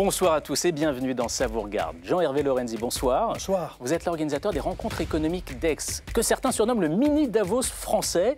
Bonsoir à tous et bienvenue dans Ça vous regarde. Jean-Hervé Lorenzi, bonsoir. Bonsoir. Vous êtes l'organisateur des rencontres économiques d'Aix, que certains surnomment le mini Davos français.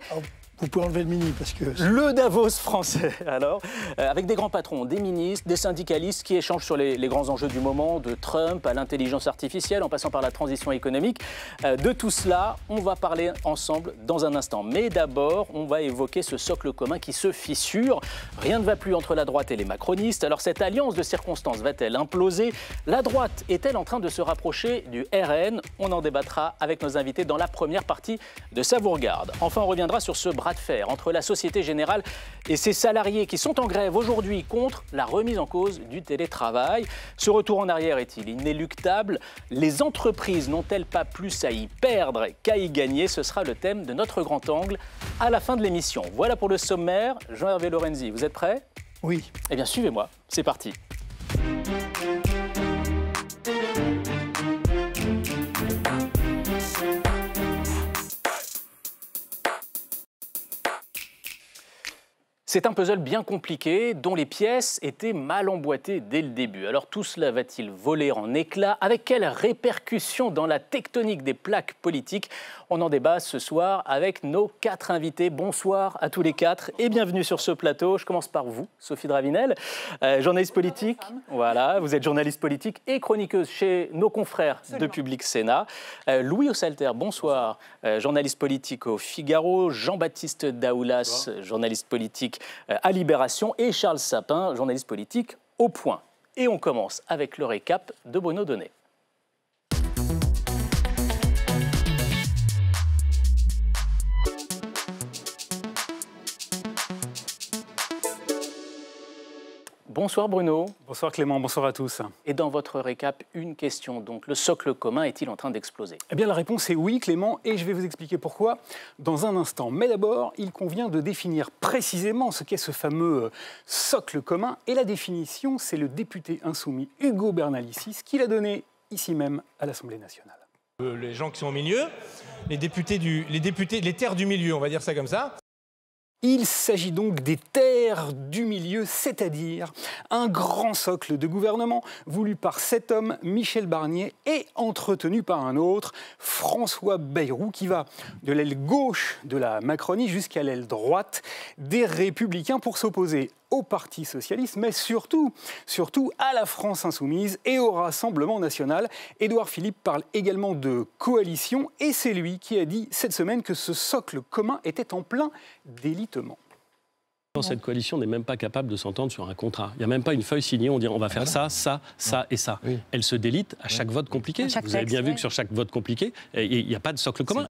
Vous pouvez enlever le mini parce que... Le Davos français, alors, avec des grands patrons, des ministres, des syndicalistes qui échangent sur les grands enjeux du moment, de Trump à l'intelligence artificielle, en passant par la transition économique. De tout cela, on va parler ensemble dans un instant. Mais d'abord, on va évoquer ce socle commun qui se fissure. Rien ne va plus entre la droite et les macronistes. Alors cette alliance de circonstances va-t-elle imploser? La droite est-elle en train de se rapprocher du RN? On en débattra avec nos invités dans la première partie de Ça vous regarde. Enfin, on reviendra sur ce bras de fer entre la Société Générale et ses salariés qui sont en grève aujourd'hui contre la remise en cause du télétravail. Ce retour en arrière est-il inéluctable? Les entreprises n'ont-elles pas plus à y perdre qu'à y gagner? Ce sera le thème de notre grand angle à la fin de l'émission. Voilà pour le sommaire. Jean-Hervé Lorenzi, vous êtes prêt? Oui. Eh bien, suivez-moi. C'est parti. C'est un puzzle bien compliqué dont les pièces étaient mal emboîtées dès le début. Alors tout cela va-t-il voler en éclats? Avec quelles répercussions dans la tectonique des plaques politiques? On en débat ce soir avec nos 4 invités. Bonsoir à tous les 4 et bienvenue sur ce plateau. Je commence par vous, Sophie Dravinel, journaliste politique. Voilà, vous êtes journaliste politique et chroniqueuse chez nos confrères de Public Sénat. Louis Ossalter, bonsoir, journaliste politique au Figaro. Jean-Baptiste Daoulas, journaliste politique à Libération, et Charles Sapin, journaliste politique au Point. Et on commence avec le récap de Bruno Donnet. Bonsoir Bruno. Bonsoir Clément, bonsoir à tous. Et dans votre récap, une question. Donc, le socle commun est-il en train d'exploser? Eh bien, la réponse est oui Clément, et je vais vous expliquer pourquoi dans un instant. Mais d'abord, il convient de définir précisément ce qu'est ce fameux socle commun. Et la définition, c'est le député insoumis Ugo Bernalicis qui l'a donné ici même à l'Assemblée nationale. Les gens qui sont au milieu, les terres du milieu, on va dire ça comme ça. Il s'agit donc des terres du milieu, c'est-à-dire un grand socle de gouvernement voulu par cet homme, Michel Barnier, et entretenu par un autre, François Bayrou, qui va de l'aile gauche de la Macronie jusqu'à l'aile droite des Républicains pour s'opposer au Parti socialiste, mais surtout à la France insoumise et au Rassemblement national. Édouard Philippe parle également de coalition, et c'est lui qui a dit cette semaine que ce socle commun était en plein délitement. Cette coalition n'est même pas capable de s'entendre sur un contrat. Il n'y a même pas une feuille signée, on dit on va faire ça, ça, ça et ça. Oui. Elle se délite à chaque vote compliqué. Vous avez bien vu que sur chaque vote compliqué, il n'y a pas de socle commun.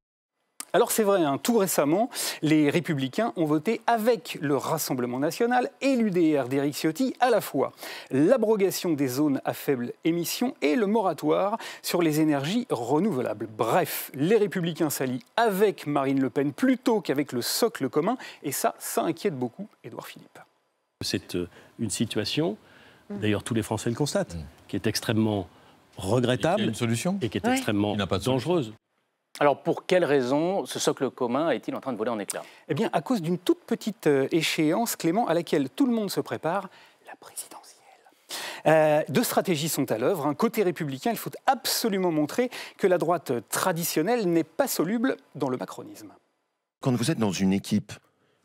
Alors c'est vrai, tout récemment, les Républicains ont voté avec le Rassemblement national et l'UDR d'Éric Ciotti à la fois l'abrogation des zones à faible émission et le moratoire sur les énergies renouvelables. Bref, les Républicains s'allient avec Marine Le Pen plutôt qu'avec le socle commun, et ça inquiète beaucoup Édouard Philippe. C'est une situation, d'ailleurs tous les Français le constatent, qui est extrêmement regrettable et qui est extrêmement dangereuse. Alors, pour quelles raisons ce socle commun est-il en train de voler en éclats? Eh bien, à cause d'une toute petite échéance, Clément, à laquelle tout le monde se prépare, la présidentielle. Deux stratégies sont à l'œuvre. Côté républicain, il faut absolument montrer que la droite traditionnelle n'est pas soluble dans le macronisme. Quand vous êtes dans une équipe,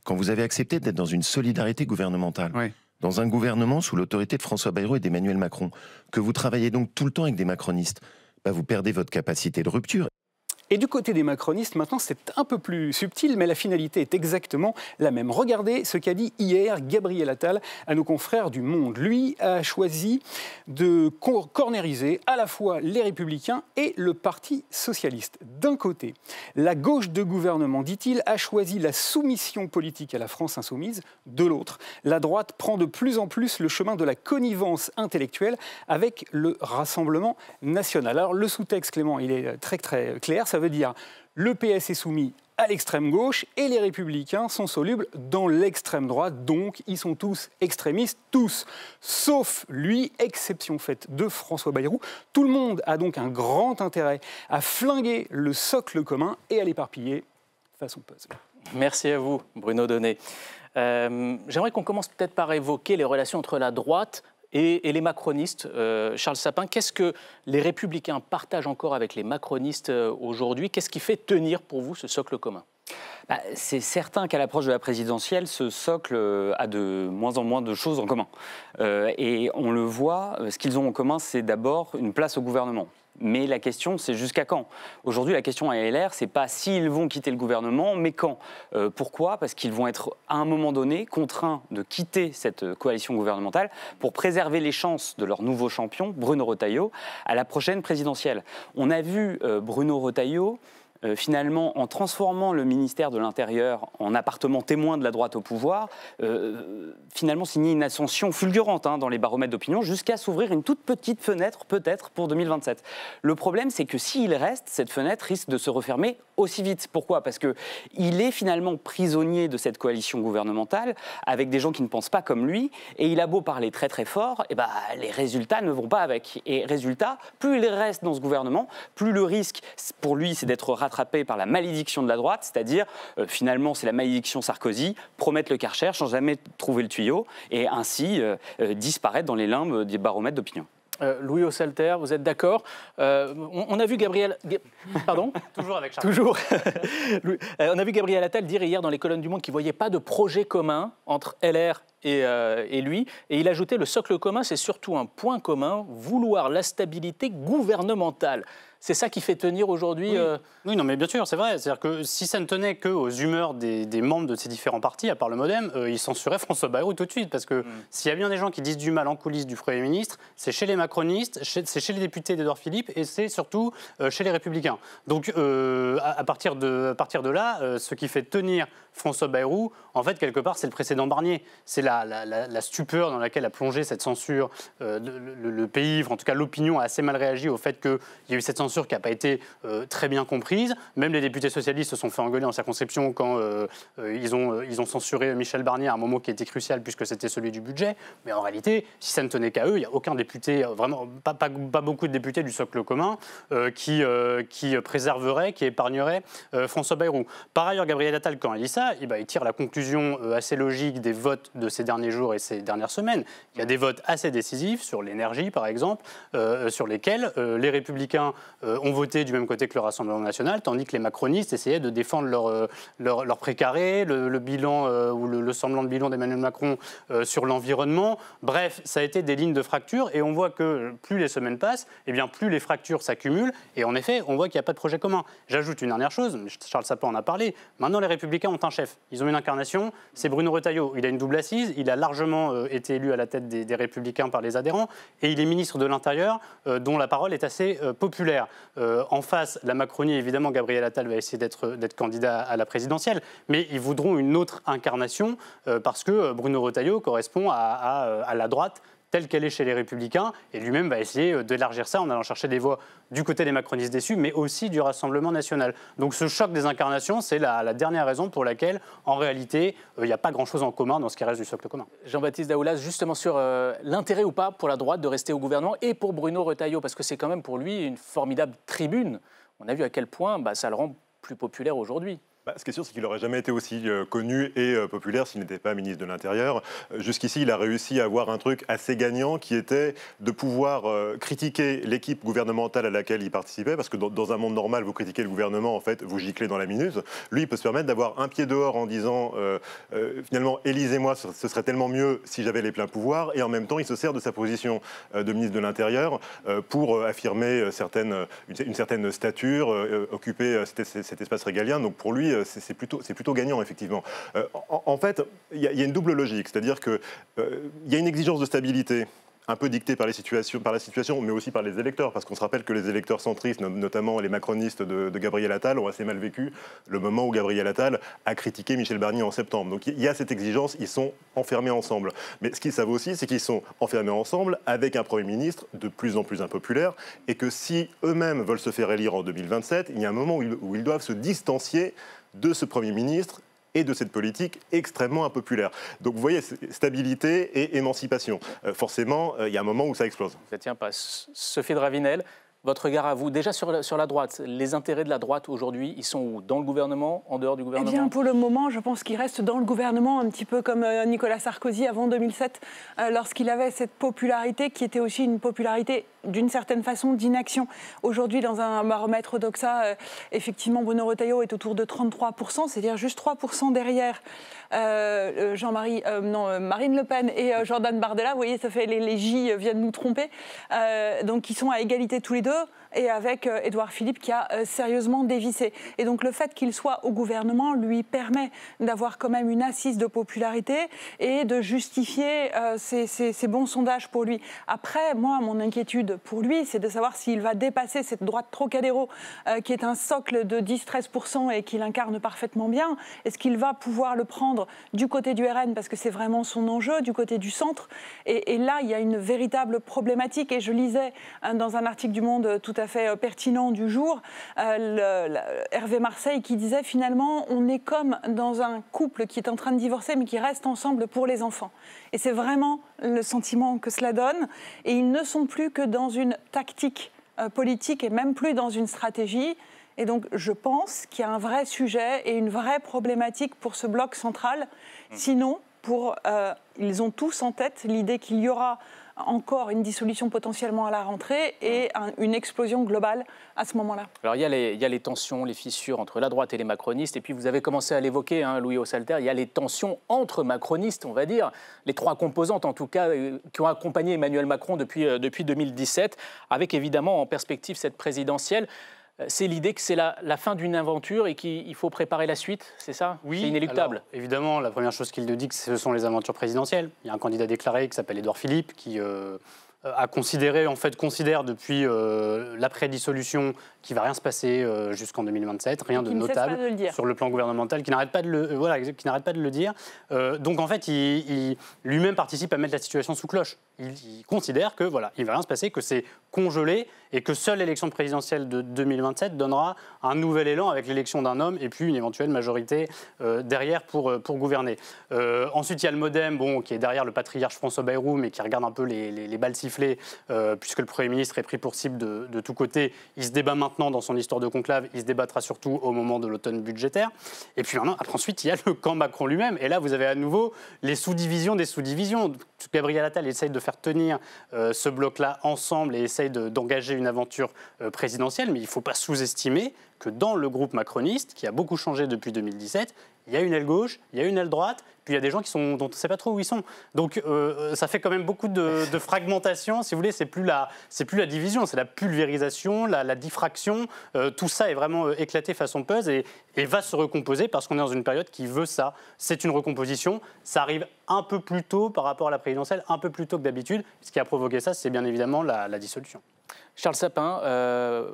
quand vous avez accepté d'être dans une solidarité gouvernementale, dans un gouvernement sous l'autorité de François Bayrou et d'Emmanuel Macron, que vous travaillez donc tout le temps avec des macronistes, vous perdez votre capacité de rupture. Et du côté des macronistes, maintenant, c'est un peu plus subtil, mais la finalité est exactement la même. Regardez ce qu'a dit hier Gabriel Attal à nos confrères du Monde. Lui a choisi de cornériser à la fois les Républicains et le Parti socialiste. D'un côté, la gauche de gouvernement, dit-il, a choisi la soumission politique à la France insoumise. De l'autre, la droite prend de plus en plus le chemin de la connivence intellectuelle avec le Rassemblement national. Alors, le sous-texte, Clément, il est très très clair. Ça veut dire le PS est soumis à l'extrême gauche et les Républicains sont solubles dans l'extrême droite. Donc, ils sont tous extrémistes, tous, sauf lui, exception faite de François Bayrou. Tout le monde a donc un grand intérêt à flinguer le socle commun et à l'éparpiller façon puzzle. Merci à vous, Bruno Donnet. J'aimerais qu'on commence peut-être par évoquer les relations entre la droite et les macronistes. Charles Sapin, qu'est-ce que les Républicains partagent encore avec les macronistes aujourd'hui? Qu'est-ce qui fait tenir pour vous ce socle commun? C'est certain qu'à l'approche de la présidentielle, ce socle a de moins en moins de choses en commun. Et on le voit, ce qu'ils ont en commun, c'est d'abord une place au gouvernement. Mais la question, c'est jusqu'à quand? Aujourd'hui, la question à LR, c'est pas s'ils vont quitter le gouvernement, mais quand. Pourquoi? Parce qu'ils vont être, à un moment donné, contraints de quitter cette coalition gouvernementale pour préserver les chances de leur nouveau champion, Bruno Retailleau, à la prochaine présidentielle. On a vu Bruno Retailleau finalement, en transformant le ministère de l'Intérieur en appartement témoin de la droite au pouvoir, finalement signer une ascension fulgurante dans les baromètres d'opinion, jusqu'à s'ouvrir une toute petite fenêtre, peut-être, pour 2027. Le problème, c'est que s'il reste, cette fenêtre risque de se refermer aussi vite. Pourquoi? Parce qu'il est finalement prisonnier de cette coalition gouvernementale, avec des gens qui ne pensent pas comme lui, et il a beau parler très très fort, et les résultats ne vont pas avec. Et résultat, plus il reste dans ce gouvernement, plus le risque pour lui, c'est d'être rattrapé par la malédiction de la droite, c'est-à-dire finalement c'est la malédiction Sarkozy, promettre le Karcher sans jamais trouver le tuyau et ainsi disparaître dans les limbes des baromètres d'opinion. Louis Osselter, vous êtes d'accord? On a vu Gabriel... Pardon? Toujours avec Charles. Toujours. On a vu Gabriel Attal dire hier dans les colonnes du Monde qu'il ne voyait pas de projet commun entre LR et lui. Et il ajoutait le socle commun, c'est surtout un point commun, vouloir la stabilité gouvernementale. C'est ça qui fait tenir aujourd'hui Oui, non, mais bien sûr, c'est vrai. C'est-à-dire que si ça ne tenait qu'aux humeurs des membres de ces différents partis, à part le MoDem, ils censuraient François Bayrou tout de suite. Parce que s'il y a bien des gens qui disent du mal en coulisses du Premier ministre, c'est chez les macronistes, c'est chez les députés d'Édouard Philippe et c'est surtout chez les Républicains. Donc à partir de là, ce qui fait tenir François Bayrou, en fait, quelque part, c'est le précédent Barnier. C'est la stupeur dans laquelle a plongé cette censure le pays, en tout cas l'opinion a assez mal réagi au fait qu'il y a eu cette censure qui n'a pas été très bien comprise. Même les députés socialistes se sont fait engueuler en circonscription quand ils ont censuré Michel Barnier à un moment qui était crucial puisque c'était celui du budget. Mais en réalité, si ça ne tenait qu'à eux, il n'y a aucun député, vraiment pas beaucoup de députés du socle commun qui préserverait, qui épargnerait François Bayrou. Par ailleurs, Gabriel Attal, quand il dit ça, il tire la conclusion assez logique des votes de ces derniers jours et ces dernières semaines. Il y a des votes assez décisifs sur l'énergie, par exemple, sur lesquels les Républicains ont voté du même côté que le Rassemblement national, tandis que les macronistes essayaient de défendre leur précaré, le bilan ou le semblant de bilan d'Emmanuel Macron sur l'environnement. Bref, ça a été des lignes de fracture et on voit que plus les semaines passent, eh bien plus les fractures s'accumulent et en effet, on voit qu'il n'y a pas de projet commun. J'ajoute une dernière chose, Charles Sapin en a parlé, maintenant les Républicains ont un chef. Ils ont une incarnation, c'est Bruno Retailleau. Il a une double assise, il a largement été élu à la tête des Républicains par les adhérents et il est ministre de l'Intérieur dont la parole est assez populaire. En face, la Macronie, évidemment, Gabriel Attal va essayer d'être candidat à la présidentielle, mais ils voudront une autre incarnation parce que Bruno Retailleau correspond à la droite telle qu'elle est chez les Républicains, et lui-même va essayer d'élargir ça en allant chercher des voix du côté des macronistes déçus, mais aussi du Rassemblement national. Donc ce choc des incarnations, c'est la dernière raison pour laquelle, en réalité, il n'y a pas grand-chose en commun dans ce qui reste du socle commun. Jean-Baptiste Daoulas, justement sur l'intérêt ou pas pour la droite de rester au gouvernement et pour Bruno Retailleau, parce que c'est quand même pour lui une formidable tribune. On a vu à quel point ça le rend plus populaire aujourd'hui. Ce qui est sûr, c'est qu'il n'aurait jamais été aussi connu et populaire s'il n'était pas ministre de l'Intérieur. Jusqu'ici, il a réussi à avoir un truc assez gagnant qui était de pouvoir critiquer l'équipe gouvernementale à laquelle il participait, parce que dans un monde normal, vous critiquez le gouvernement, en fait, vous giclez dans la minute. Lui, il peut se permettre d'avoir un pied dehors en disant finalement, élisez-moi, ce serait tellement mieux si j'avais les pleins pouvoirs, et en même temps, il se sert de sa position de ministre de l'Intérieur pour affirmer une certaine stature, occuper cet espace régalien. Donc pour lui, c'est plutôt gagnant, effectivement. En fait, il y a une double logique, c'est-à-dire qu'il y a une exigence de stabilité un peu dictée par la situation, mais aussi par les électeurs, parce qu'on se rappelle que les électeurs centristes, notamment les macronistes de Gabriel Attal, ont assez mal vécu le moment où Gabriel Attal a critiqué Michel Barnier en septembre. Donc il y a cette exigence, ils sont enfermés ensemble. Mais ce qu'ils savent aussi, c'est qu'ils sont enfermés ensemble avec un Premier ministre de plus en plus impopulaire, et que si eux-mêmes veulent se faire élire en 2027, il y a un moment où ils doivent se distancier de ce Premier ministre et de cette politique extrêmement impopulaire. Donc vous voyez, stabilité et émancipation. Forcément, il y a un moment où ça explose. Ça tient pas. Sophie de Ravinel, Votre regard à vous, déjà sur la droite, les intérêts de la droite aujourd'hui, ils sont où? Dans le gouvernement, en dehors du gouvernement? Eh bien, pour le moment, je pense qu'il reste dans le gouvernement, un petit peu comme Nicolas Sarkozy avant 2007, lorsqu'il avait cette popularité qui était aussi une popularité d'une certaine façon d'inaction. Aujourd'hui, dans un baromètre Doxa, effectivement, Bruno Retailleau est autour de 33%, c'est-à-dire juste 3% derrière Marine Le Pen et Jordan Bardella. Vous voyez, ça fait les J viennent nous tromper. Donc, ils sont à égalité tous les deux. Et avec Édouard Philippe qui a sérieusement dévissé. Et donc le fait qu'il soit au gouvernement lui permet d'avoir quand même une assise de popularité et de justifier ces bons sondages pour lui. Après, moi, mon inquiétude pour lui, c'est de savoir s'il va dépasser cette droite Trocadéro qui est un socle de 10-13% et qu'il incarne parfaitement bien. Est-ce qu'il va pouvoir le prendre du côté du RN parce que c'est vraiment son enjeu, du côté du centre? Et là, il y a une véritable problématique. Et je lisais dans un article du Monde tout à fait pertinent du jour, Hervé Marseille qui disait finalement on est comme dans un couple qui est en train de divorcer mais qui reste ensemble pour les enfants. Et c'est vraiment le sentiment que cela donne. Et ils ne sont plus que dans une tactique politique et même plus dans une stratégie. Et donc je pense qu'il y a un vrai sujet et une vraie problématique pour ce bloc central. Sinon, ils ont tous en tête l'idée qu'il y aura encore une dissolution potentiellement à la rentrée et une explosion globale à ce moment-là. Alors il y a les tensions, les fissures entre la droite et les macronistes, et puis vous avez commencé à l'évoquer, Louis Ossalter, il y a les tensions entre macronistes, on va dire, les trois composantes en tout cas, qui ont accompagné Emmanuel Macron depuis 2017, avec évidemment en perspective cette présidentielle. C'est l'idée que c'est la fin d'une aventure et qu'il faut préparer la suite, c'est ça? Oui, c'est inéluctable. Alors, évidemment, la première chose qu'il nous dit, ce sont les aventures présidentielles. Il y a un candidat déclaré qui s'appelle Édouard Philippe qui considère depuis l'après-dissolution qu'il ne va rien se passer jusqu'en 2027, rien de notable sur le plan gouvernemental, qui n'arrête pas de le dire. Donc en fait, il lui-même participe à mettre la situation sous cloche. Il considère que il ne va rien se passer, que c'est congelé et que seule l'élection présidentielle de 2027 donnera un nouvel élan avec l'élection d'un homme et puis une éventuelle majorité derrière pour gouverner. Ensuite, il y a le MoDem, qui est derrière le patriarche François Bayrou, mais qui regarde un peu les balles sifflées, puisque le Premier ministre est pris pour cible de tous côtés. Il se débat maintenant dans son histoire de conclave, il se débattra surtout au moment de l'automne budgétaire. Et puis ensuite, il y a le camp Macron lui-même. Et là, vous avez à nouveau les sous-divisions des sous-divisions. Gabriel Attal essaye de faire tenir ce bloc-là ensemble et essaye d'engager une aventure présidentielle, mais il ne faut pas sous-estimer que dans le groupe macroniste, qui a beaucoup changé depuis 2017, il y a une aile gauche, il y a une aile droite, puis il y a des gens dont on ne sait pas trop où ils sont. Donc ça fait quand même beaucoup de fragmentation, si vous voulez, c'est plus la division, c'est la pulvérisation, la diffraction, tout ça est vraiment éclaté façon puzzle et va se recomposer parce qu'on est dans une période qui veut ça. C'est une recomposition, ça arrive un peu plus tôt par rapport à la présidentielle, un peu plus tôt que d'habitude. Ce qui a provoqué ça, c'est bien évidemment la dissolution. Charles Sapin,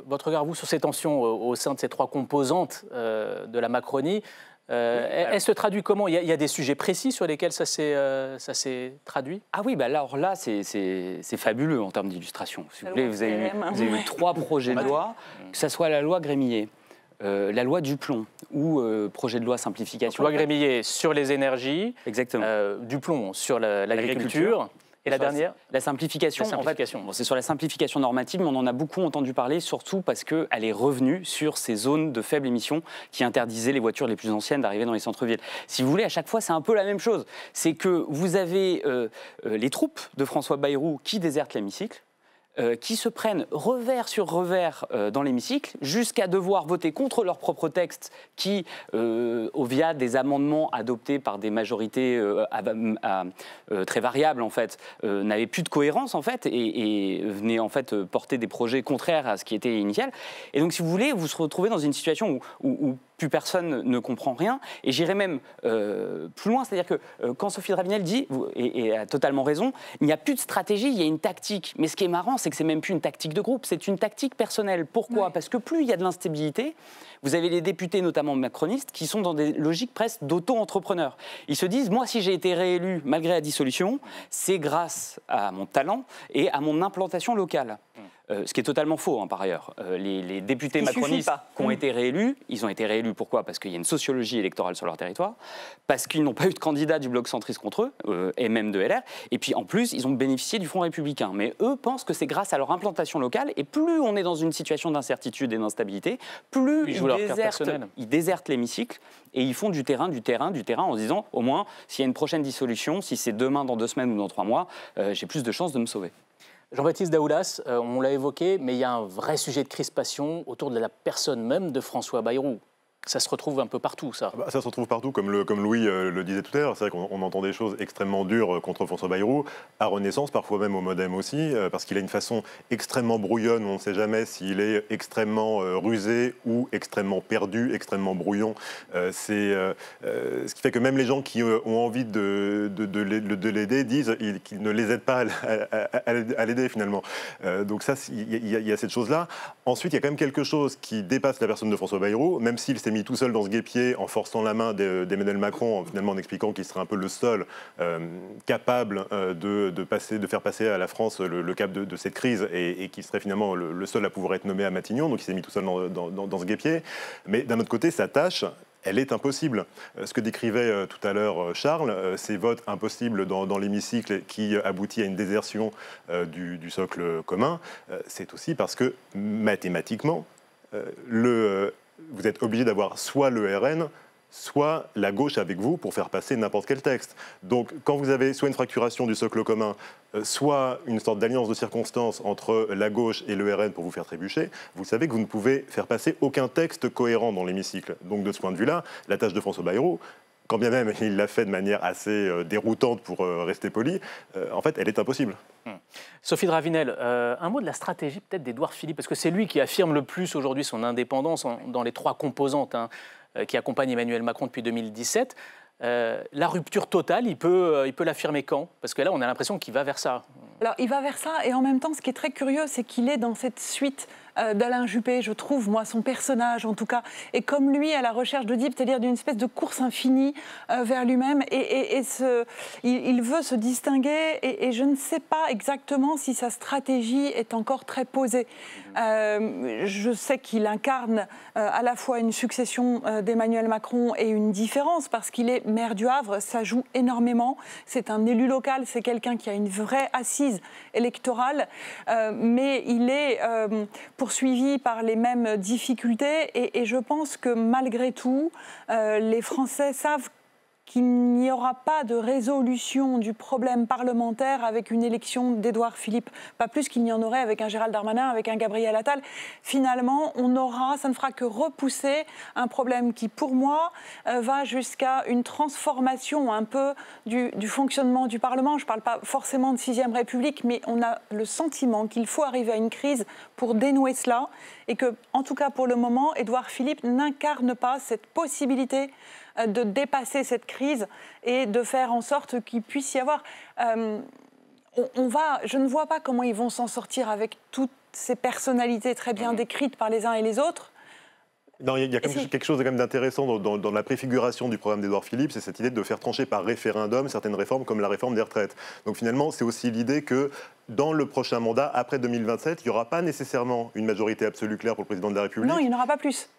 votre regard, vous, sur ces tensions au sein de ces trois composantes de la Macronie, elle se traduit comment? Il y a des sujets précis sur lesquels ça s'est traduit? Ah oui, alors là, c'est fabuleux en termes d'illustration. Si vous voulez, vous avez eu 3 projets de loi, que ce soit la loi Grémillet, la loi Duplon ou projet de loi simplification. Donc, loi Grémillet sur les énergies, exactement. Duplon sur l'agriculture. Et la dernière? La simplification. En fait, c'est sur la simplification normative, mais on en a beaucoup entendu parler, surtout parce qu'elle est revenue sur ces zones de faible émission qui interdisaient les voitures les plus anciennes d'arriver dans les centres-villes. Si vous voulez, à chaque fois, c'est un peu la même chose. C'est que vous avez les troupes de François Bayrou qui désertent l'hémicycle, qui se prennent revers sur revers dans l'hémicycle, jusqu'à devoir voter contre leur propre texte qui, via des amendements adoptés par des majorités très variables, en fait, n'avaient plus de cohérence, en fait, et venaient, en fait, porter des projets contraires à ce qui était initial. Et donc, si vous voulez, vous se retrouvez dans une situation où plus personne ne comprend rien. Et j'irai même plus loin, c'est-à-dire que quand Sophie Dravinel dit, et a totalement raison, il n'y a plus de stratégie, il y a une tactique. Mais ce qui est marrant, c'est que c'est même plus une tactique de groupe, c'est une tactique personnelle. Pourquoi? Parce que plus il y a de l'instabilité, vous avez les députés, notamment macronistes, qui sont dans des logiques presque d'auto-entrepreneurs. Ils se disent, moi, si j'ai été réélu malgré la dissolution, c'est grâce à mon talent et à mon implantation locale. Ce qui est totalement faux, hein, par ailleurs. Les députés macronistes qui ont été réélus, ils ont été réélus pourquoi? Parce qu'il y a une sociologie électorale sur leur territoire, parce qu'ils n'ont pas eu de candidat du bloc centriste contre eux, et même de LR, et puis en plus, ils ont bénéficié du Front républicain. Mais eux pensent que c'est grâce à leur implantation locale, et plus on est dans une situation d'incertitude et d'instabilité, plus ils désertent l'hémicycle, et ils font du terrain en se disant, au moins, s'il y a une prochaine dissolution, si c'est demain, dans 2 semaines ou dans 3 mois, j'ai plus de chances de me sauver. Jean-Baptiste Daoulas, on l'a évoqué, mais il y a un vrai sujet de crispation autour de la personne même de François Bayrou. Ça se retrouve un peu partout, ça. Ça se retrouve partout, comme Louis le disait tout à l'heure. C'est vrai qu'on entend des choses extrêmement dures contre François Bayrou, à Renaissance, parfois même au Modem aussi, parce qu'il a une façon extrêmement brouillonne. On ne sait jamais s'il est extrêmement rusé ou extrêmement perdu, extrêmement brouillon. Ce qui fait que même les gens qui ont envie de l'aider disent qu'il ne les aide pas à l'aider, finalement. Donc ça, il y a cette chose-là. Ensuite, il y a quand même quelque chose qui dépasse la personne de François Bayrou, même s'il s'est mis tout seul dans ce guêpier en forçant la main d'Emmanuel Macron, finalement en expliquant qu'il serait un peu le seul capable de faire passer à la France le cap de cette crise et qu'il serait finalement le seul à pouvoir être nommé à Matignon. Donc il s'est mis tout seul dans ce guêpier. Mais d'un autre côté, sa tâche, elle est impossible. Ce que décrivait tout à l'heure Charles, ces votes impossibles dans l'hémicycle qui aboutit à une désertion du socle commun, c'est aussi parce que mathématiquement, vous êtes obligé d'avoir soit le RN, soit la gauche avec vous pour faire passer n'importe quel texte. Donc quand vous avez soit une fracturation du socle commun, soit une sorte d'alliance de circonstances entre la gauche et le RN pour vous faire trébucher, vous savez que vous ne pouvez faire passer aucun texte cohérent dans l'hémicycle. Donc de ce point de vue-là, la tâche de François Bayrou, quand bien même il l'a fait de manière assez déroutante pour rester poli, en fait, elle est impossible. Sophie de Ravinel, un mot de la stratégie peut-être d'Édouard Philippe, parce que c'est lui qui affirme le plus aujourd'hui son indépendance dans les 3 composantes qui accompagnent Emmanuel Macron depuis 2017. La rupture totale, il peut l'affirmer quand? Parce que là, on a l'impression qu'il va vers ça. Alors, il va vers ça, et en même temps, ce qui est très curieux, c'est qu'il est dans cette suite d'Alain Juppé, je trouve, moi, son personnage, en tout cas, et comme lui, à la recherche d'Oedipe, c'est-à-dire d'une espèce de course infinie vers lui-même, il veut se distinguer, et je ne sais pas exactement si sa stratégie est encore très posée. Je sais qu'il incarne à la fois une succession d'Emmanuel Macron et une différence, parce qu'il est maire du Havre, ça joue énormément, c'est un élu local, c'est quelqu'un qui a une vraie assise électorale, mais il est poursuivi par les mêmes difficultés et je pense que malgré tout, les Français savent qu'il n'y aura pas de résolution du problème parlementaire avec une élection d'Édouard Philippe, pas plus qu'il n'y en aurait avec un Gérald Darmanin, avec un Gabriel Attal. Finalement, ça ne fera que repousser un problème qui, pour moi, va jusqu'à une transformation un peu du fonctionnement du Parlement. Je ne parle pas forcément de 6e République, mais on a le sentiment qu'il faut arriver à une crise pour dénouer cela et que, en tout cas pour le moment, Édouard Philippe n'incarne pas cette possibilité de dépasser cette crise et de faire en sorte qu'il puisse y avoir... je ne vois pas comment ils vont s'en sortir avec toutes ces personnalités très bien décrites par les uns et les autres. Non, il y a quand même quelque chose de d'intéressant dans la préfiguration du programme d'Édouard Philippe, c'est cette idée de faire trancher par référendum certaines réformes comme la réforme des retraites. Donc finalement, c'est aussi l'idée que dans le prochain mandat, après 2027, il n'y aura pas nécessairement une majorité absolue claire pour le président de la République. Non, il n'y en aura pas plus.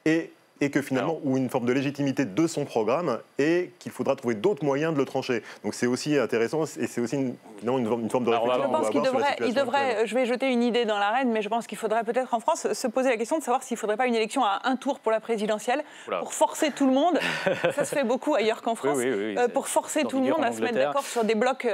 Et que finalement, ou une forme de légitimité de son programme, et qu'il faudra trouver d'autres moyens de le trancher. Donc c'est aussi intéressant, et c'est aussi une forme de réflexion. Je pense qu'il devrait, je vais jeter une idée dans l'arène, mais je pense qu'il faudrait peut-être en France se poser la question de savoir s'il ne faudrait pas une élection à un tour pour la présidentielle, pour forcer tout le monde, ça se fait beaucoup ailleurs qu'en France, pour forcer tout le monde à se mettre d'accord sur des blocs...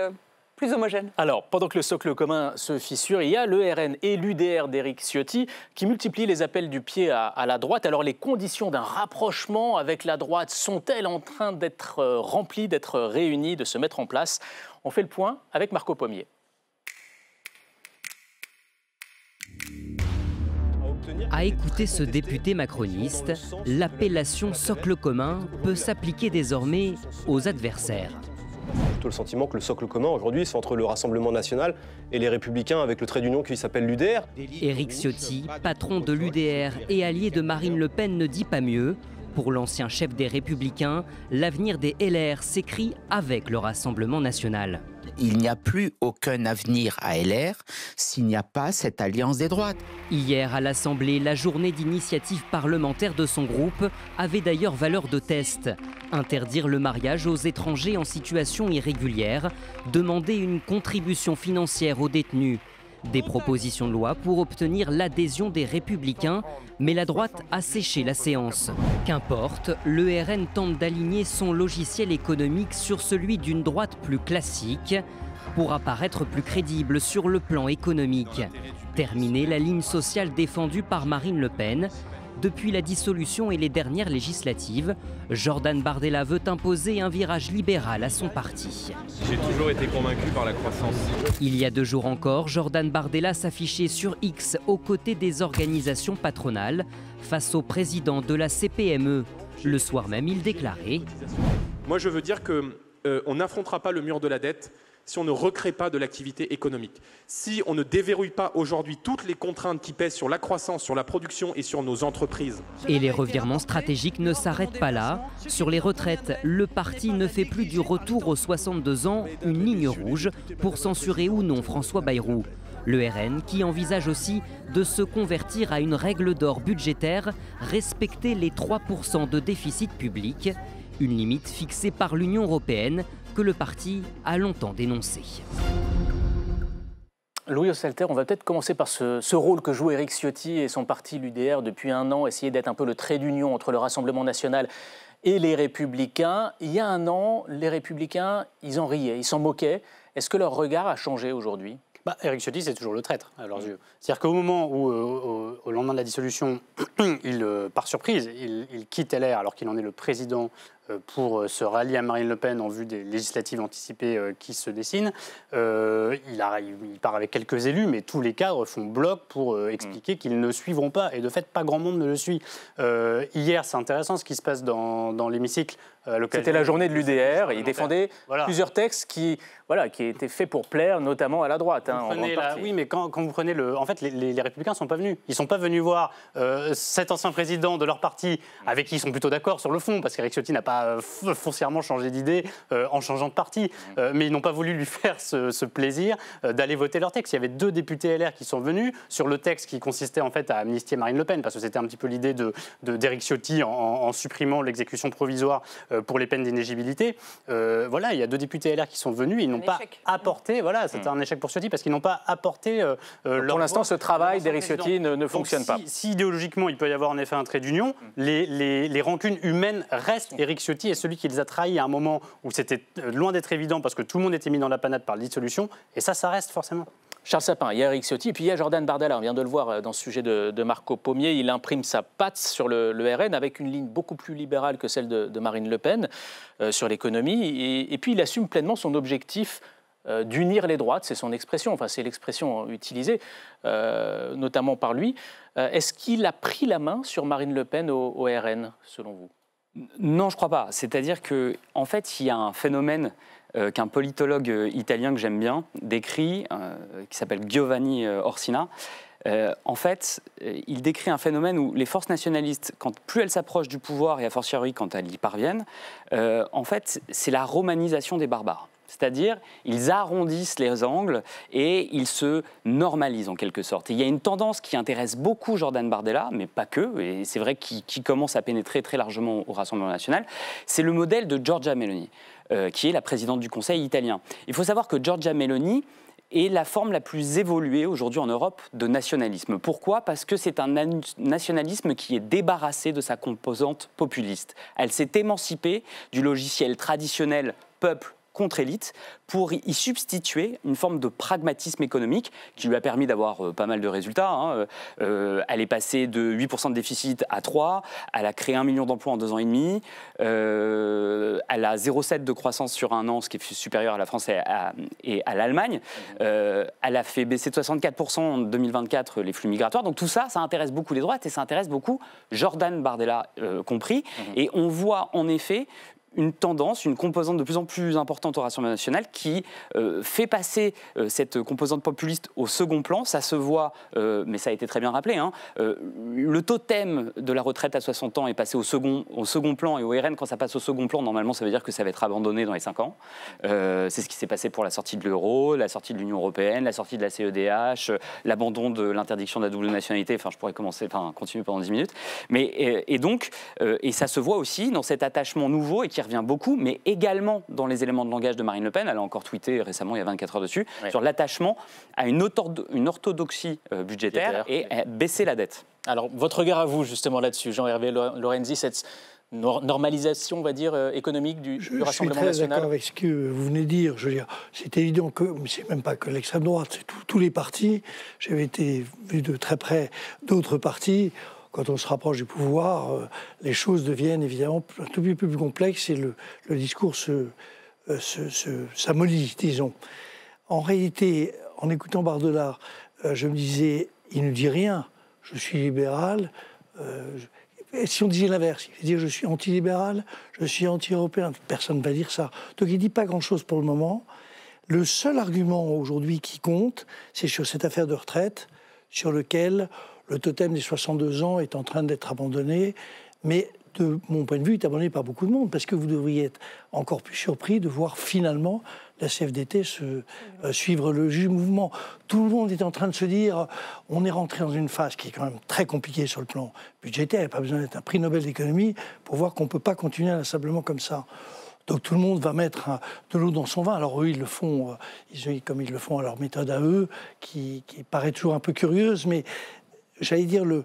plus homogène. Alors, pendant que le socle commun se fissure, il y a le RN et l'UDR d'Éric Ciotti qui multiplient les appels du pied à la droite. Alors, les conditions d'un rapprochement avec la droite sont-elles en train d'être remplies, d'être réunies, de se mettre en place? On fait le point avec Marco Pommier. À écouter ce député macroniste, l'appellation socle commun peut s'appliquer désormais aux adversaires. J'ai plutôt le sentiment que le socle commun aujourd'hui, c'est entre le Rassemblement national et les Républicains avec le trait d'union qui s'appelle l'UDR. Éric Ciotti, patron de l'UDR et allié de Marine Le Pen, ne dit pas mieux. Pour l'ancien chef des Républicains, l'avenir des LR s'écrit avec le Rassemblement national. Il n'y a plus aucun avenir à LR s'il n'y a pas cette alliance des droites. Hier, à l'Assemblée, la journée d'initiative parlementaire de son groupe avait d'ailleurs valeur de test. Interdire le mariage aux étrangers en situation irrégulière, demander une contribution financière aux détenus. Des propositions de loi pour obtenir l'adhésion des Républicains, mais la droite a séché la séance. Qu'importe, le RN tente d'aligner son logiciel économique sur celui d'une droite plus classique pour apparaître plus crédible sur le plan économique. Terminer la ligne sociale défendue par Marine Le Pen. Depuis la dissolution et les dernières législatives, Jordan Bardella veut imposer un virage libéral à son parti. J'ai toujours été convaincu par la croissance. Il y a 2 jours encore, Jordan Bardella s'affichait sur X aux côtés des organisations patronales face au président de la CPME. Le soir même, il déclarait « Moi, je veux dire qu'on n'affrontera pas le mur de la dette si on ne recrée pas de l'activité économique. Si on ne déverrouille pas aujourd'hui toutes les contraintes qui pèsent sur la croissance, sur la production et sur nos entreprises. » Et les revirements stratégiques ne s'arrêtent pas là. Sur les retraites, le parti ne fait plus du retour aux 62 ans une ligne rouge pour censurer ou non François Bayrou. Le RN qui envisage aussi de se convertir à une règle d'or budgétaire, respecter les 3% de déficit public, une limite fixée par l'Union européenne que le parti a longtemps dénoncé. Louis Osselter, on va peut-être commencer par ce rôle que joue Éric Ciotti et son parti, l'UDR, depuis un an, essayer d'être un peu le trait d'union entre le Rassemblement national et les Républicains. Il y a un an, les Républicains, ils en riaient, ils s'en moquaient. Est-ce que leur regard a changé aujourd'hui ? Éric Ciotti, c'est toujours le traître, à leurs yeux. C'est-à-dire qu'au moment où, au lendemain de la dissolution, par surprise, il quitte LR alors qu'il en est le président pour se rallier à Marine Le Pen en vue des législatives anticipées qui se dessinent. Il part avec quelques élus, mais tous les cadres font bloc pour expliquer qu'ils ne suivront pas. Et de fait, pas grand monde ne le suit. Hier, c'est intéressant ce qui se passe dans l'hémicycle. C'était la journée de l'UDR. Il défendait plusieurs textes qui étaient faits pour plaire, notamment à la droite. Oui, mais quand vous prenez En fait, les Républicains ne sont pas venus. Ils ne sont pas venus voir cet ancien président de leur parti, avec qui ils sont plutôt d'accord sur le fond, parce qu'Éric Ciotti n'a pas foncièrement changé d'idée en changeant de parti. Mais ils n'ont pas voulu lui faire ce plaisir d'aller voter leur texte. Il y avait 2 députés LR qui sont venus sur le texte qui consistait en fait à amnistier Marine Le Pen, parce que c'était un petit peu l'idée d'Éric Ciotti en supprimant l'exécution provisoire pour les peines d'inéligibilité. Il y a 2 députés LR qui sont venus. Ils n'ont pas apporté. C'était un échec pour Ciotti parce qu'ils n'ont pas apporté pour l'instant, ce travail d'Éric Ciotti ne fonctionne pas. Si idéologiquement, il peut y avoir en effet un trait d'union, les rancunes humaines restent. Éric Ciotti est celui qui les a trahis à un moment où c'était loin d'être évident parce que tout le monde était mis dans la panade par la dissolution. Et ça reste forcément. Charles Sapin, il y a Éric Ciotti et puis il y a Jordan Bardella. On vient de le voir dans ce sujet de Marco Pommier. Il imprime sa patte sur le RN avec une ligne beaucoup plus libérale que celle de Marine Le Pen sur l'économie. Et puis il assume pleinement son objectif d'unir les droites, c'est son expression, c'est l'expression utilisée notamment par lui. Est-ce qu'il a pris la main sur Marine Le Pen au RN, selon vous ? Non, je ne crois pas. C'est-à-dire qu'en fait, il y a un phénomène qu'un politologue italien que j'aime bien décrit, qui s'appelle Giovanni Orsina. En fait, il décrit un phénomène où les forces nationalistes, plus elles s'approchent du pouvoir, et a fortiori quand elles y parviennent, en fait, c'est la romanisation des barbares. C'est-à-dire, ils arrondissent les angles et ils se normalisent en quelque sorte. Et il y a une tendance qui intéresse beaucoup Jordan Bardella, mais pas que, et c'est vrai qu'il commence à pénétrer très largement au Rassemblement national, c'est le modèle de Giorgia Meloni, qui est la présidente du Conseil italien. Il faut savoir que Giorgia Meloni est la forme la plus évoluée aujourd'hui en Europe de nationalisme. Pourquoi ? Parce que c'est un nationalisme qui est débarrassé de sa composante populiste. Elle s'est émancipée du logiciel traditionnel peuple contre élite pour y substituer une forme de pragmatisme économique qui lui a permis d'avoir pas mal de résultats. Elle est passée de 8% de déficit à 3%, elle a créé 1 million d'emplois en 2 ans et demi, elle a 0,7 de croissance sur un an, ce qui est supérieur à la France et à l'Allemagne. Elle a fait baisser de 64% en 2024 les flux migratoires. Donc tout ça, ça intéresse beaucoup les droites et ça intéresse beaucoup Jordan Bardella compris. Et on voit en effet une tendance, une composante de plus en plus importante au Rassemblement national qui fait passer cette composante populiste au second plan. Ça se voit, mais ça a été très bien rappelé, hein, le totem de la retraite à 60 ans est passé au second plan, et au RN, quand ça passe au second plan, normalement, ça veut dire que ça va être abandonné dans les 5 ans. C'est ce qui s'est passé pour la sortie de l'euro, la sortie de l'Union européenne, la sortie de la CEDH, l'abandon de l'interdiction de la double nationalité. Enfin, je pourrais continuer pendant 10 minutes. Mais, et ça se voit aussi dans cet attachement nouveau et qui revient beaucoup, mais également dans les éléments de langage de Marine Le Pen. Elle a encore tweeté récemment, il y a 24 heures dessus, sur l'attachement à une orthodoxie budgétaire et à baisser la dette. Alors, votre regard à vous, justement, là-dessus, Jean-Hervé Lorenzi, cette normalisation, on va dire, économique du Rassemblement national. Je suis très d'accord avec ce que vous venez de dire. Je veux dire, c'est évident que c'est même pas que l'extrême droite, c'est tous les partis. J'avais été vu de très près d'autres partis. Quand on se rapproche du pouvoir, les choses deviennent évidemment un tout petit peu plus complexes et le discours s'amollit, disons. En réalité, en écoutant Bardella, je me disais, il ne dit rien. Je suis libéral. Si on disait l'inverse, il veut dire je suis anti-libéral, je suis anti-européen. Personne ne va dire ça. Donc il ne dit pas grand-chose pour le moment. Le seul argument aujourd'hui qui compte, c'est sur cette affaire de retraite, sur lequel le totem des 62 ans est en train d'être abandonné, mais de mon point de vue, est abandonné par beaucoup de monde, parce que vous devriez être encore plus surpris de voir finalement la CFDT suivre le mouvement. Tout le monde est en train de se dire, on est rentré dans une phase qui est quand même très compliquée sur le plan budgétaire, il n'y a pas besoin d'être un prix Nobel d'économie pour voir qu'on ne peut pas continuer inlassablement comme ça. Donc tout le monde va mettre de l'eau dans son vin. Alors eux, ils le font comme ils le font à leur méthode à eux, qui paraît toujours un peu curieuse, mais j'allais dire, le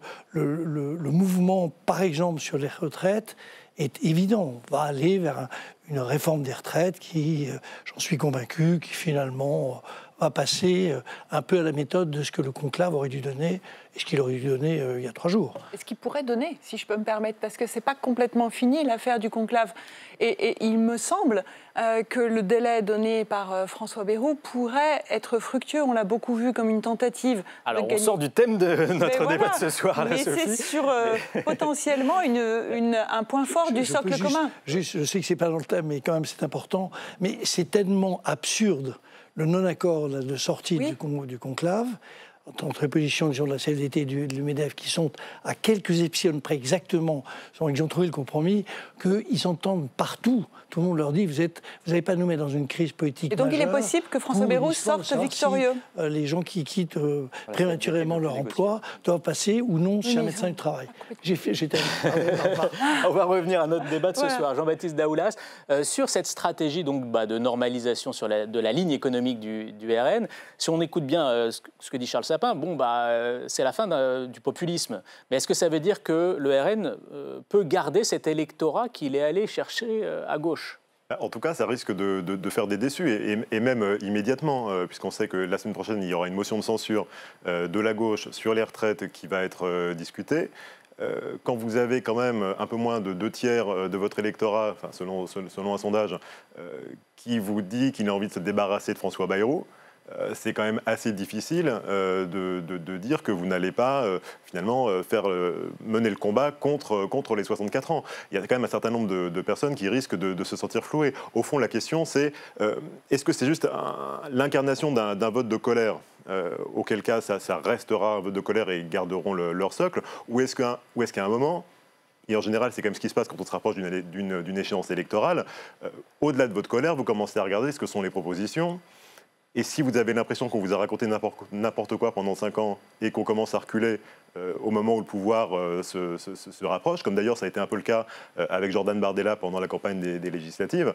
mouvement, par exemple, sur les retraites est évident. On va aller vers une réforme des retraites qui, j'en suis convaincu, qui finalement va passer un peu à la méthode de ce que le conclave aurait dû donner et ce qu'il aurait dû donner il y a 3 jours. Et ce qu'il pourrait donner, si je peux me permettre, parce que c'est pas complètement fini l'affaire du conclave. Et il me semble que le délai donné par François Bayrou pourrait être fructueux. On l'a beaucoup vu comme une tentative. Alors on sort du thème de notre débat de ce soir. Mais c'est sur potentiellement un point fort du socle commun. Je sais que c'est pas dans le thème, mais quand même c'est important. Mais c'est tellement absurde le non-accord de sortie du conclave, entre les positions disons, de la CFDT et du MEDEF, qui sont à quelques épsilons près exactement, ils ont trouvé le compromis, qu'ils s'entendent partout. Tout le monde leur dit, vous n'allez pas nous mettre dans une crise politique Et donc majeure, il est possible que François Bayrou sorte victorieux. Si, les gens qui quittent prématurément leur emploi doivent passer ou non chez un médecin du travail. On va revenir à notre débat de ce soir. Jean-Baptiste Daoulas, sur cette stratégie donc, de normalisation de la ligne économique du RN, si on écoute bien ce que dit Charles Sapin, c'est la fin du populisme. Mais est-ce que ça veut dire que le RN peut garder cet électorat qu'il est allé chercher à gauche ? En tout cas, ça risque de faire des déçus, et même immédiatement, puisqu'on sait que la semaine prochaine, il y aura une motion de censure de la gauche sur les retraites qui va être discutée. Quand vous avez quand même un peu moins de 2/3 de votre électorat, enfin, selon un sondage, qui vous dit qu'il a envie de se débarrasser de François Bayrou, c'est quand même assez difficile de dire que vous n'allez pas finalement mener le combat contre les 64 ans. Il y a quand même un certain nombre de personnes qui risquent de se sentir flouées. Au fond, la question c'est est-ce que c'est juste l'incarnation d'un vote de colère auquel cas ça restera un vote de colère et ils garderont leur socle, ou est-ce qu'à un moment, et en général, c'est quand même ce qui se passe quand on se rapproche d'une échéance électorale, au-delà de votre colère, vous commencez à regarder ce que sont les propositions. Et si vous avez l'impression qu'on vous a raconté n'importe quoi pendant 5 ans et qu'on commence à reculer au moment où le pouvoir se rapproche, comme d'ailleurs ça a été un peu le cas avec Jordan Bardella pendant la campagne des législatives,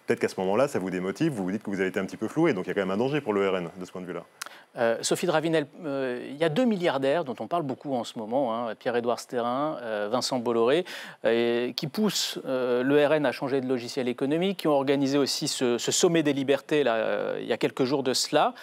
peut-être qu'à ce moment-là, ça vous démotive, vous vous dites que vous avez été un petit peu floué. Donc il y a quand même un danger pour le RN de ce point de vue-là. Sophie Dravinel, il y a 2 milliardaires dont on parle beaucoup en ce moment, Pierre-Édouard Stérin, Vincent Bolloré, qui poussent le RN à changer de logiciel économique, qui ont organisé aussi ce sommet des libertés là, il y a quelques jours de cela.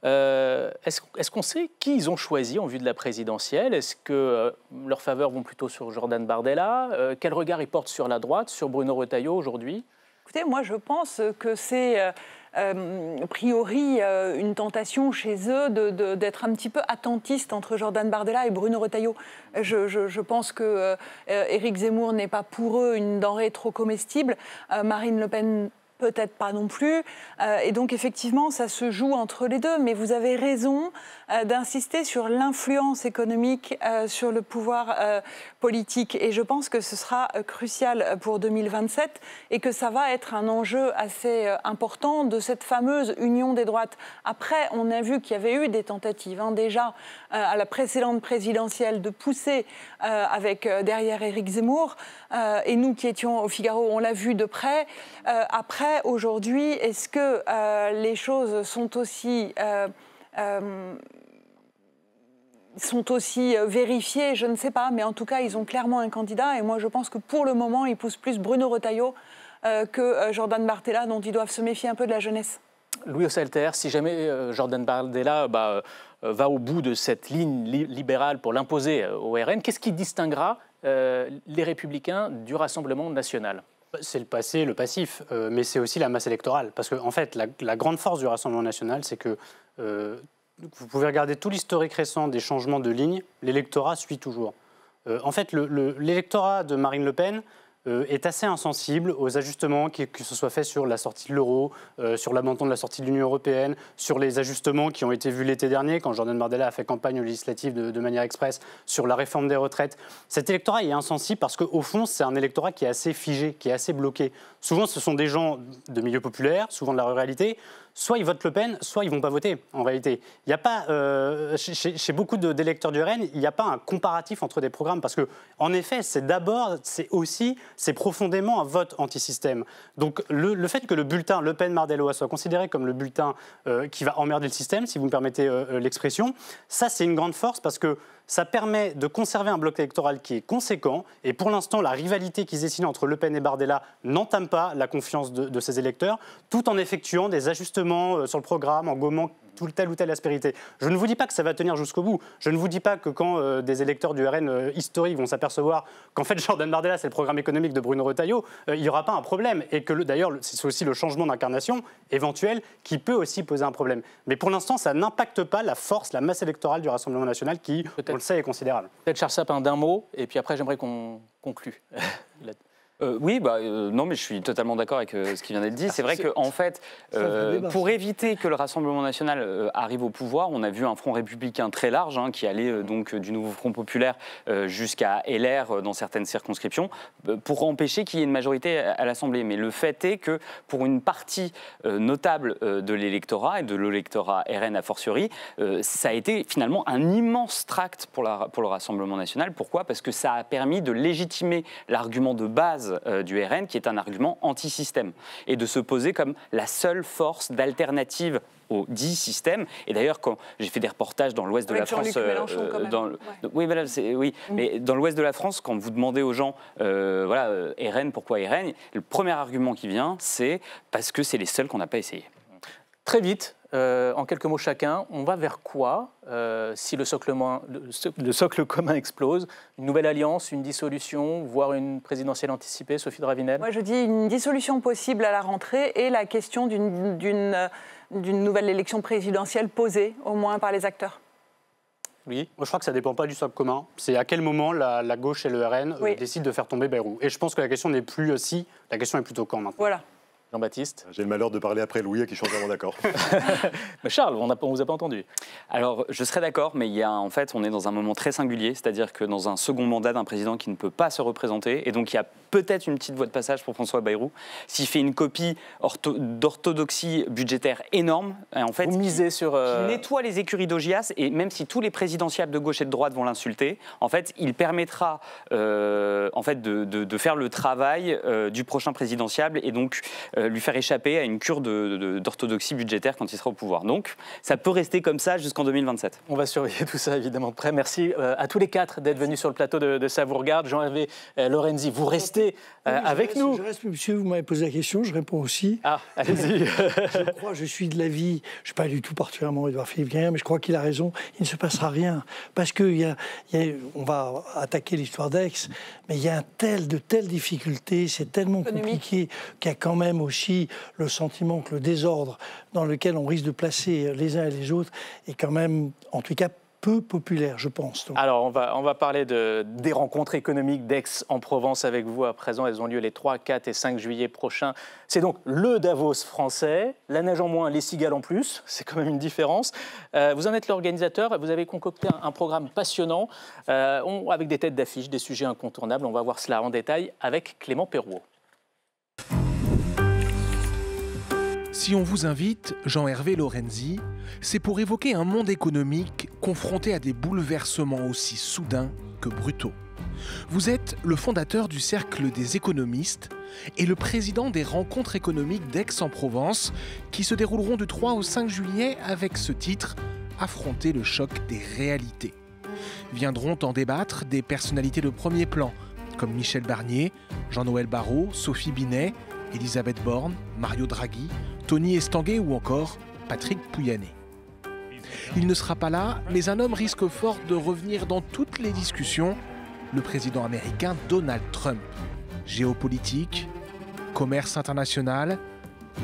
Est-ce qu'on sait qui ils ont choisi en vue de la présidentielle? Est-ce que leurs faveurs vont plutôt sur Jordan Bardella? Quel regard ils portent sur la droite, sur Bruno Retailleau aujourd'hui? Écoutez, moi je pense que c'est priori une tentation chez eux d'être un petit peu attentiste entre Jordan Bardella et Bruno Retailleau. Je pense que Éric Zemmour n'est pas pour eux une denrée trop comestible. Marine Le Pen peut-être pas non plus. Et donc, effectivement, ça se joue entre les deux. Mais vous avez raison d'insister sur l'influence économique sur le pouvoir politique. Et je pense que ce sera crucial pour 2027 et que ça va être un enjeu assez important de cette fameuse union des droites. Après, on a vu qu'il y avait eu des tentatives, déjà à la précédente présidentielle, de pousser avec derrière Éric Zemmour. Et nous qui étions au Figaro, on l'a vu de près. Après, aujourd'hui, est-ce que les choses sont aussi vérifiées? Je ne sais pas, mais en tout cas, ils ont clairement un candidat. Et moi, je pense que pour le moment, ils poussent plus Bruno Retailleau que Jordan Bardella, dont ils doivent se méfier un peu de la jeunesse. Louis Osselter, si jamais Jordan Bardella va au bout de cette ligne libérale pour l'imposer au RN, qu'est-ce qui distinguera les Républicains du Rassemblement national? C'est le passé, le passif, mais c'est aussi la masse électorale. Parce qu'en fait, la grande force du Rassemblement national, c'est que vous pouvez regarder tout l'historique récent des changements de ligne, l'électorat suit toujours. En fait, l'électorat de Marine Le Pen est assez insensible aux ajustements que ce soit fait sur la sortie de l'euro, sur l'abandon de la sortie de l'Union européenne, sur les ajustements qui ont été vus l'été dernier, quand Jordan Bardella a fait campagne aux législatives de manière express, sur la réforme des retraites. Cet électorat est insensible parce qu'au fond, c'est un électorat qui est assez figé, qui est assez bloqué. Souvent, ce sont des gens de milieux populaires, souvent de la ruralité. Soit ils votent Le Pen, soit ils ne vont pas voter, en réalité. Il n'y a pas, chez beaucoup d'électeurs du RN, il n'y a pas un comparatif entre des programmes, parce que, en effet, c'est profondément un vote anti-système. Donc, le fait que le bulletin Le Pen-Bardella soit considéré comme le bulletin qui va emmerder le système, si vous me permettez l'expression, ça, c'est une grande force, parce que ça permet de conserver un bloc électoral qui est conséquent. Et pour l'instant, la rivalité qui se dessine entre Le Pen et Bardella n'entame pas la confiance de ses électeurs, tout en effectuant des ajustements sur le programme, en gommant telle ou telle aspérité. Je ne vous dis pas que ça va tenir jusqu'au bout. Je ne vous dis pas que quand des électeurs du RN historique vont s'apercevoir qu'en fait Jordan Bardella, c'est le programme économique de Bruno Retailleau, il n'y aura pas un problème. Et que d'ailleurs, c'est aussi le changement d'incarnation éventuel qui peut aussi poser un problème. Mais pour l'instant, ça n'impacte pas la force, la masse électorale du Rassemblement national qui, on le sait, est considérable. Peut-être Charles Sapin d'un mot, et puis après j'aimerais qu'on conclue. Oui, non, mais je suis totalement d'accord avec ce qui vient d'être dit. C'est vrai qu'en fait, pour éviter que le Rassemblement national arrive au pouvoir, on a vu un front républicain très large qui allait donc du nouveau Front populaire jusqu'à LR dans certaines circonscriptions, pour empêcher qu'il y ait une majorité à l'Assemblée. Mais le fait est que pour une partie notable de l'électorat et de l'électorat RN a fortiori, ça a été finalement un immense tract pour le Rassemblement national. Pourquoi ? Parce que ça a permis de légitimer l'argument de base du RN, qui est un argument anti-système, et de se poser comme la seule force d'alternative au dit système. Et d'ailleurs, quand j'ai fait des reportages dans l'ouest de la France, mais dans l'ouest de la France, quand vous demandez aux gens, RN, pourquoi RN, le premier argument qui vient, c'est parce que c'est les seuls qu'on n'a pas essayé. Très vite, en quelques mots chacun, on va vers quoi si le socle commun explose? Une nouvelle alliance, une dissolution, voire une présidentielle anticipée, Sophie de Ravinel? Moi, je dis une dissolution possible à la rentrée et la question d'une nouvelle élection présidentielle posée, au moins par les acteurs. Oui, moi je crois que ça ne dépend pas du socle commun. C'est à quel moment la gauche et le RN décident de faire tomber Bayrou. Et je pense que la question n'est plus si, la question est plutôt quand maintenant. Voilà. Jean-Baptiste? J'ai le malheur de parler après Louis, qui je suis entièrement d'accord. Mais Charles, on ne vous a pas entendu. Alors, je serais d'accord, mais en fait, on est dans un moment très singulier, c'est-à-dire que dans un second mandat d'un président qui ne peut pas se représenter, et donc il y a peut-être une petite voie de passage pour François Bayrou, s'il fait une copie d'orthodoxie budgétaire énorme, en fait, vous misez sur... qui nettoie les écuries d'Augias, et même si tous les présidentiables de gauche et de droite vont l'insulter, en fait, il permettra en fait, de faire le travail du prochain présidentiable, et donc lui faire échapper à une cure d'orthodoxie budgétaire quand il sera au pouvoir. Donc, ça peut rester comme ça jusqu'en 2027. On va surveiller tout ça, évidemment, de près. Merci à tous les quatre d'être venus sur le plateau de Ça vous regarde. Jean-Hervé Lorenzi, vous restez avec nous. Je reste, monsieur, vous m'avez posé la question, je réponds aussi. Ah, allez-y. Je suis de l'avis, je ne suis pas du tout particulièrement Édouard Philippe Guérin, mais je crois qu'il a raison, il ne se passera rien. Parce qu'on va attaquer l'histoire d'Aix, mais il y a de telles difficultés, c'est tellement compliqué qu'il y a quand même aussi aussi le sentiment que le désordre dans lequel on risque de placer les uns et les autres est quand même, en tout cas, peu populaire, je pense. Donc. Alors, on va parler des rencontres économiques d'Aix-en-Provence avec vous à présent. Elles ont lieu les 3, 4 et 5 juillet prochains. C'est donc le Davos français, la neige en moins, les cigales en plus. C'est quand même une différence. Vous en êtes l'organisateur. Vous avez concocté un programme passionnant avec des têtes d'affiche, des sujets incontournables. On va voir cela en détail avec Clément Perrault. Si on vous invite, Jean-Hervé Lorenzi, c'est pour évoquer un monde économique confronté à des bouleversements aussi soudains que brutaux. Vous êtes le fondateur du Cercle des économistes et le président des rencontres économiques d'Aix-en-Provence qui se dérouleront du 3 au 5 juillet avec ce titre « Affronter le choc des réalités ». Viendront en débattre des personnalités de premier plan comme Michel Barnier, Jean-Noël Barrot, Sophie Binet, Elisabeth Borne, Mario Draghi, Tony Estanguet ou encore Patrick Pouyanné. Il ne sera pas là, mais un homme risque fort de revenir dans toutes les discussions, le président américain Donald Trump. Géopolitique, commerce international,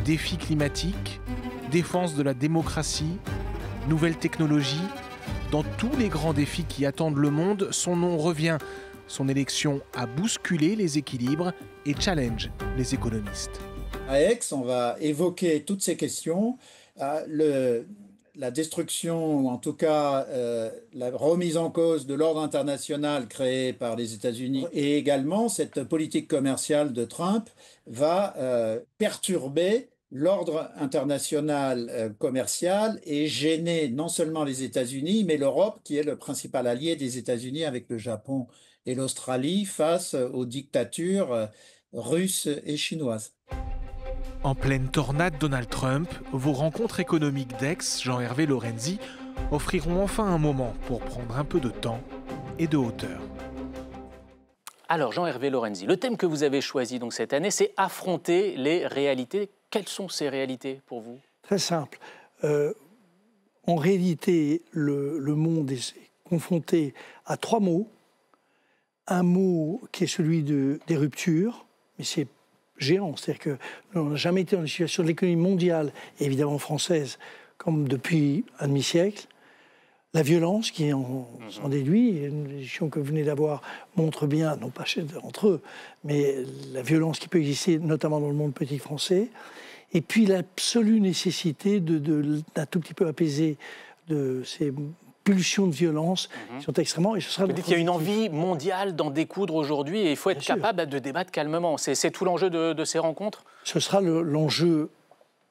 défis climatiques, défense de la démocratie, nouvelles technologies, dans tous les grands défis qui attendent le monde, son nom revient. Son élection a bousculé les équilibres et challenge les économistes. À Aix, on va évoquer toutes ces questions. La destruction, ou en tout cas la remise en cause de l'ordre international créé par les États-Unis, et également cette politique commerciale de Trump va perturber l'ordre international commercial et gêner non seulement les États-Unis, mais l'Europe, qui est le principal allié des États-Unis avec le Japon et l'Australie, face aux dictatures russes et chinoises. En pleine tornade Donald Trump, vos rencontres économiques d'Aix, Jean-Hervé Lorenzi, offriront enfin un moment pour prendre un peu de temps et de hauteur. Alors, Jean-Hervé Lorenzi, le thème que vous avez choisi donc cette année, c'est affronter les réalités. Quelles sont ces réalités pour vous? Très simple. En réalité, le monde est confronté à 3 mots. Un mot qui est celui des ruptures, mais c'est géant. C'est-à-dire qu'on n'a jamais été dans une situation de l'économie mondiale, et évidemment française, comme depuis un demi-siècle. La violence qui s'en déduit, une édition que vous venez d'avoir montre bien, non pas entre eux, mais la violence qui peut exister, notamment dans le monde politique français. Et puis l'absolue nécessité d'un tout petit peu apaiser de ces pulsions de violence qui sont extrêmement... Et ce sera vous dites qu'il y a une envie mondiale d'en découdre aujourd'hui et il faut être capable de débattre calmement. C'est tout l'enjeu de ces rencontres? Ce sera l'enjeu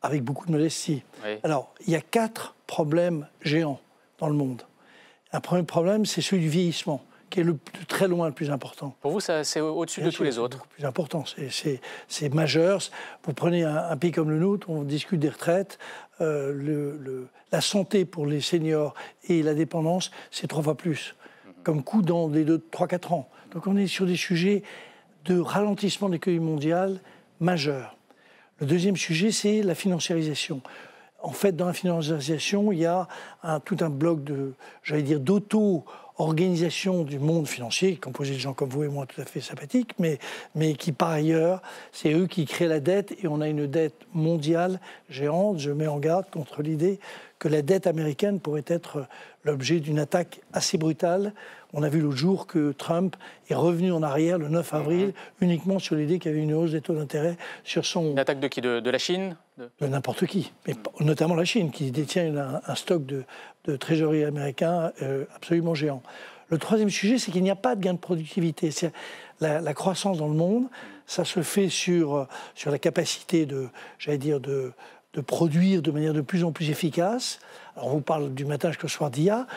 avec beaucoup de modestie. Oui. Alors, il y a 4 problèmes géants dans le monde. Un premier problème, c'est celui du vieillissement, qui est de très loin le plus important. Pour vous, c'est au-dessus de tous les autres? C'est le plus important, c'est majeur. Vous prenez un pays comme le nôtre, on discute des retraites, la santé pour les seniors et la dépendance, c'est 3 fois plus, comme coût dans les 3-4 ans. Donc on est sur des sujets de ralentissement de l'économie mondiale majeurs. Le deuxième sujet, c'est la financiarisation. En fait, dans la financiarisation, il y a tout un bloc d'auto-organisation du monde financier, composé de gens comme vous et moi tout à fait sympathiques, mais qui, par ailleurs, c'est eux qui créent la dette, et on a une dette mondiale géante. Je mets en garde contre l'idée que la dette américaine pourrait être l'objet d'une attaque assez brutale. On a vu l'autre jour que Trump est revenu en arrière le 9 avril, uniquement sur l'idée qu'il y avait une hausse des taux d'intérêt sur son... Une attaque de qui? De la Chine? De n'importe qui, mais notamment la Chine, qui détient un stock de trésorerie américain absolument géant. Le troisième sujet, c'est qu'il n'y a pas de gain de productivité. La croissance dans le monde, ça se fait sur la capacité de produire de manière de plus en plus efficace. Alors on vous parle du matin jusqu'au soir d'IA,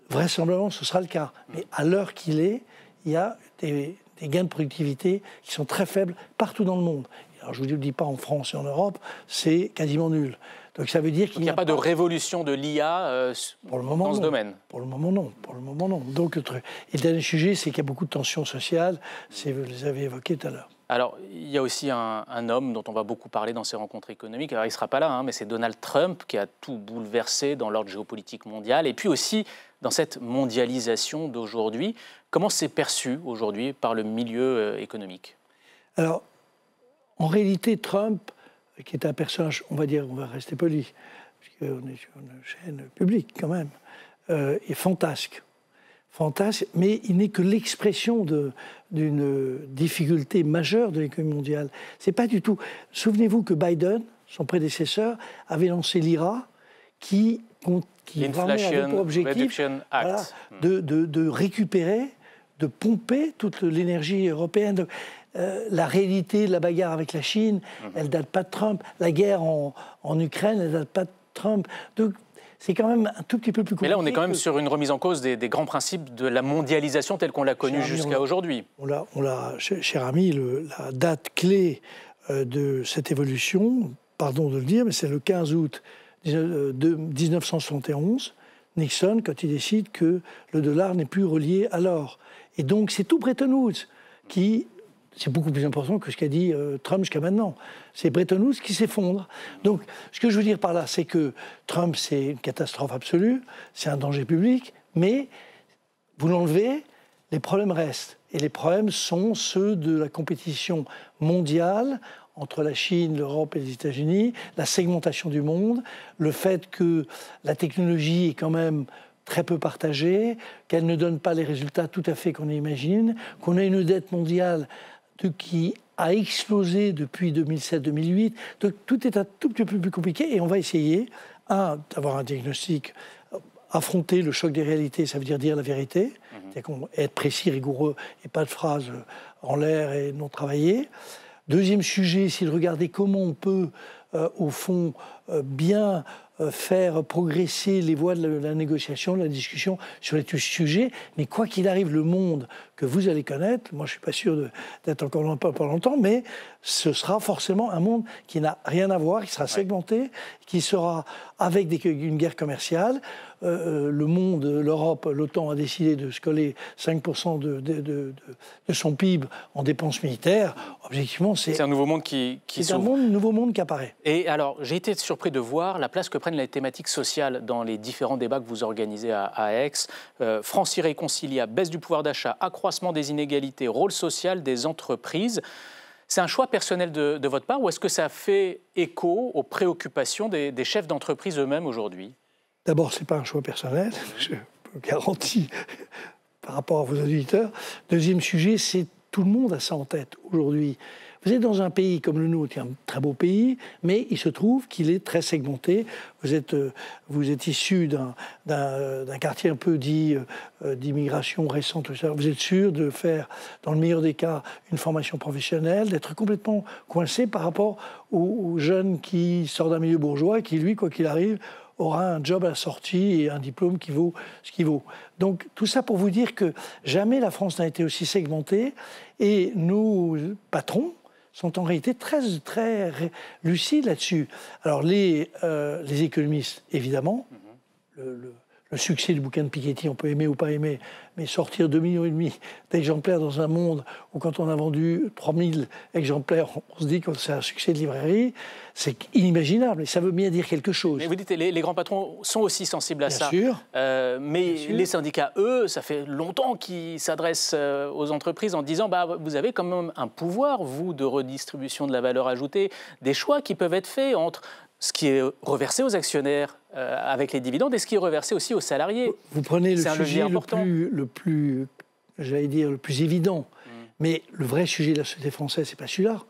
vraisemblablement ce sera le cas. Mais à l'heure qu'il est, il y a des gains de productivité qui sont très faibles partout dans le monde. Alors je ne vous le dis pas en France et en Europe, c'est quasiment nul. Donc ça veut dire qu'il n'y a pas de révolution de l'IA dans ce domaine. Pour le moment, non. Donc, et le dernier sujet, c'est qu'il y a beaucoup de tensions sociales, vous les avez évoquées tout à l'heure. Alors, il y a aussi un homme dont on va beaucoup parler dans ces rencontres économiques. Alors, il ne sera pas là, mais c'est Donald Trump qui a tout bouleversé dans l'ordre géopolitique mondial. Et puis aussi, dans cette mondialisation d'aujourd'hui, comment c'est perçu aujourd'hui par le milieu économique? Alors, en réalité, Trump qui est un personnage, on va rester poli, parce qu'on est sur une chaîne publique quand même, est fantasque. Fantasque, mais il n'est que l'expression d'une difficulté majeure de l'économie mondiale. C'est pas du tout... Souvenez-vous que Biden, son prédécesseur, avait lancé l'IRA qui vraiment avait pour objectif de récupérer, de pomper toute l'énergie européenne. La réalité de la bagarre avec la Chine, elle ne date pas de Trump. La guerre en Ukraine, elle ne date pas de Trump. Donc, c'est quand même un tout petit peu plus compliqué. Mais là, on est quand même sur une remise en cause des grands principes de la mondialisation telle qu'on l'a connue jusqu'à aujourd'hui. Cher ami, la date clé de cette évolution, pardon de le dire, mais c'est le 15 août 1971, Nixon, quand il décide que le dollar n'est plus relié à l'or. Et donc, c'est tout Bretton Woods qui... C'est beaucoup plus important que ce qu'a dit Trump jusqu'à maintenant. C'est Bretton Woods qui s'effondre. Donc, ce que je veux dire par là, c'est que Trump, c'est une catastrophe absolue, c'est un danger public, mais vous l'enlevez, les problèmes restent. Et les problèmes sont ceux de la compétition mondiale entre la Chine, l'Europe et les États-Unis, la segmentation du monde, le fait que la technologie est quand même très peu partagée, qu'elle ne donne pas les résultats tout à fait qu'on imagine, qu'on a une dette mondiale qui a explosé depuis 2007-2008. Donc tout est un tout petit peu plus compliqué et on va essayer, d'avoir un diagnostic, affronter le choc des réalités, ça veut dire la vérité, être précis, rigoureux et pas de phrases en l'air et non travaillées. Deuxième sujet, c'est de regarder comment on peut, au fond, bien faire progresser les voies de la négociation, de la discussion sur les sujets. Mais quoi qu'il arrive, le monde que vous allez connaître, moi je ne suis pas sûr d'être encore là pas longtemps, mais ce sera forcément un monde qui n'a rien à voir, qui sera segmenté, qui sera avec une guerre commerciale. Le monde, l'Europe, l'OTAN a décidé de se coller 5% de son PIB en dépenses militaires. Objectivement, c'est un nouveau monde qui c'est un nouveau monde qui apparaît. Et alors, j'ai été surpris de voir la place que prennent les thématiques sociales dans les différents débats que vous organisez à Aix. France irréconciliable, baisse du pouvoir d'achat, accroissement des inégalités, rôle social des entreprises. C'est un choix personnel de votre part ou est-ce que ça fait écho aux préoccupations des chefs d'entreprise eux-mêmes aujourd'hui? D'abord, ce n'est pas un choix personnel, je peux garantir par rapport à vos auditeurs. Deuxième sujet, c'est tout le monde a ça en tête aujourd'hui. Vous êtes dans un pays comme le nôtre, qui est un très beau pays, mais il se trouve qu'il est très segmenté. Vous êtes issu d'un quartier un peu dit d'immigration récente. Vous êtes sûr de faire, dans le meilleur des cas, une formation professionnelle, d'être complètement coincé par rapport aux jeunes qui sortent d'un milieu bourgeois et qui, lui, quoi qu'il arrive, aura un job à la sortie et un diplôme qui vaut ce qu'il vaut. Donc tout ça pour vous dire que jamais la France n'a été aussi segmentée et nos patrons sont en réalité très lucides là-dessus. Alors les économistes, évidemment, le succès du bouquin de Piketty, on peut aimer ou pas aimer, mais sortir 2,5 millions d'exemplaires dans un monde où quand on a vendu 3000 exemplaires, on se dit que c'est un succès de librairie, c'est inimaginable et ça veut bien dire quelque chose. Mais vous dites les grands patrons sont aussi sensibles à ça. Bien sûr. Mais les syndicats, eux, ça fait longtemps qu'ils s'adressent aux entreprises en disant vous avez quand même un pouvoir, vous, de redistribution de la valeur ajoutée, des choix qui peuvent être faits entre ce qui est reversé aux actionnaires avec les dividendes et ce qui est reversé aussi aux salariés. Vous prenez le sujet le plus évident. Mais le vrai sujet de la société française, c'est pas celui-là.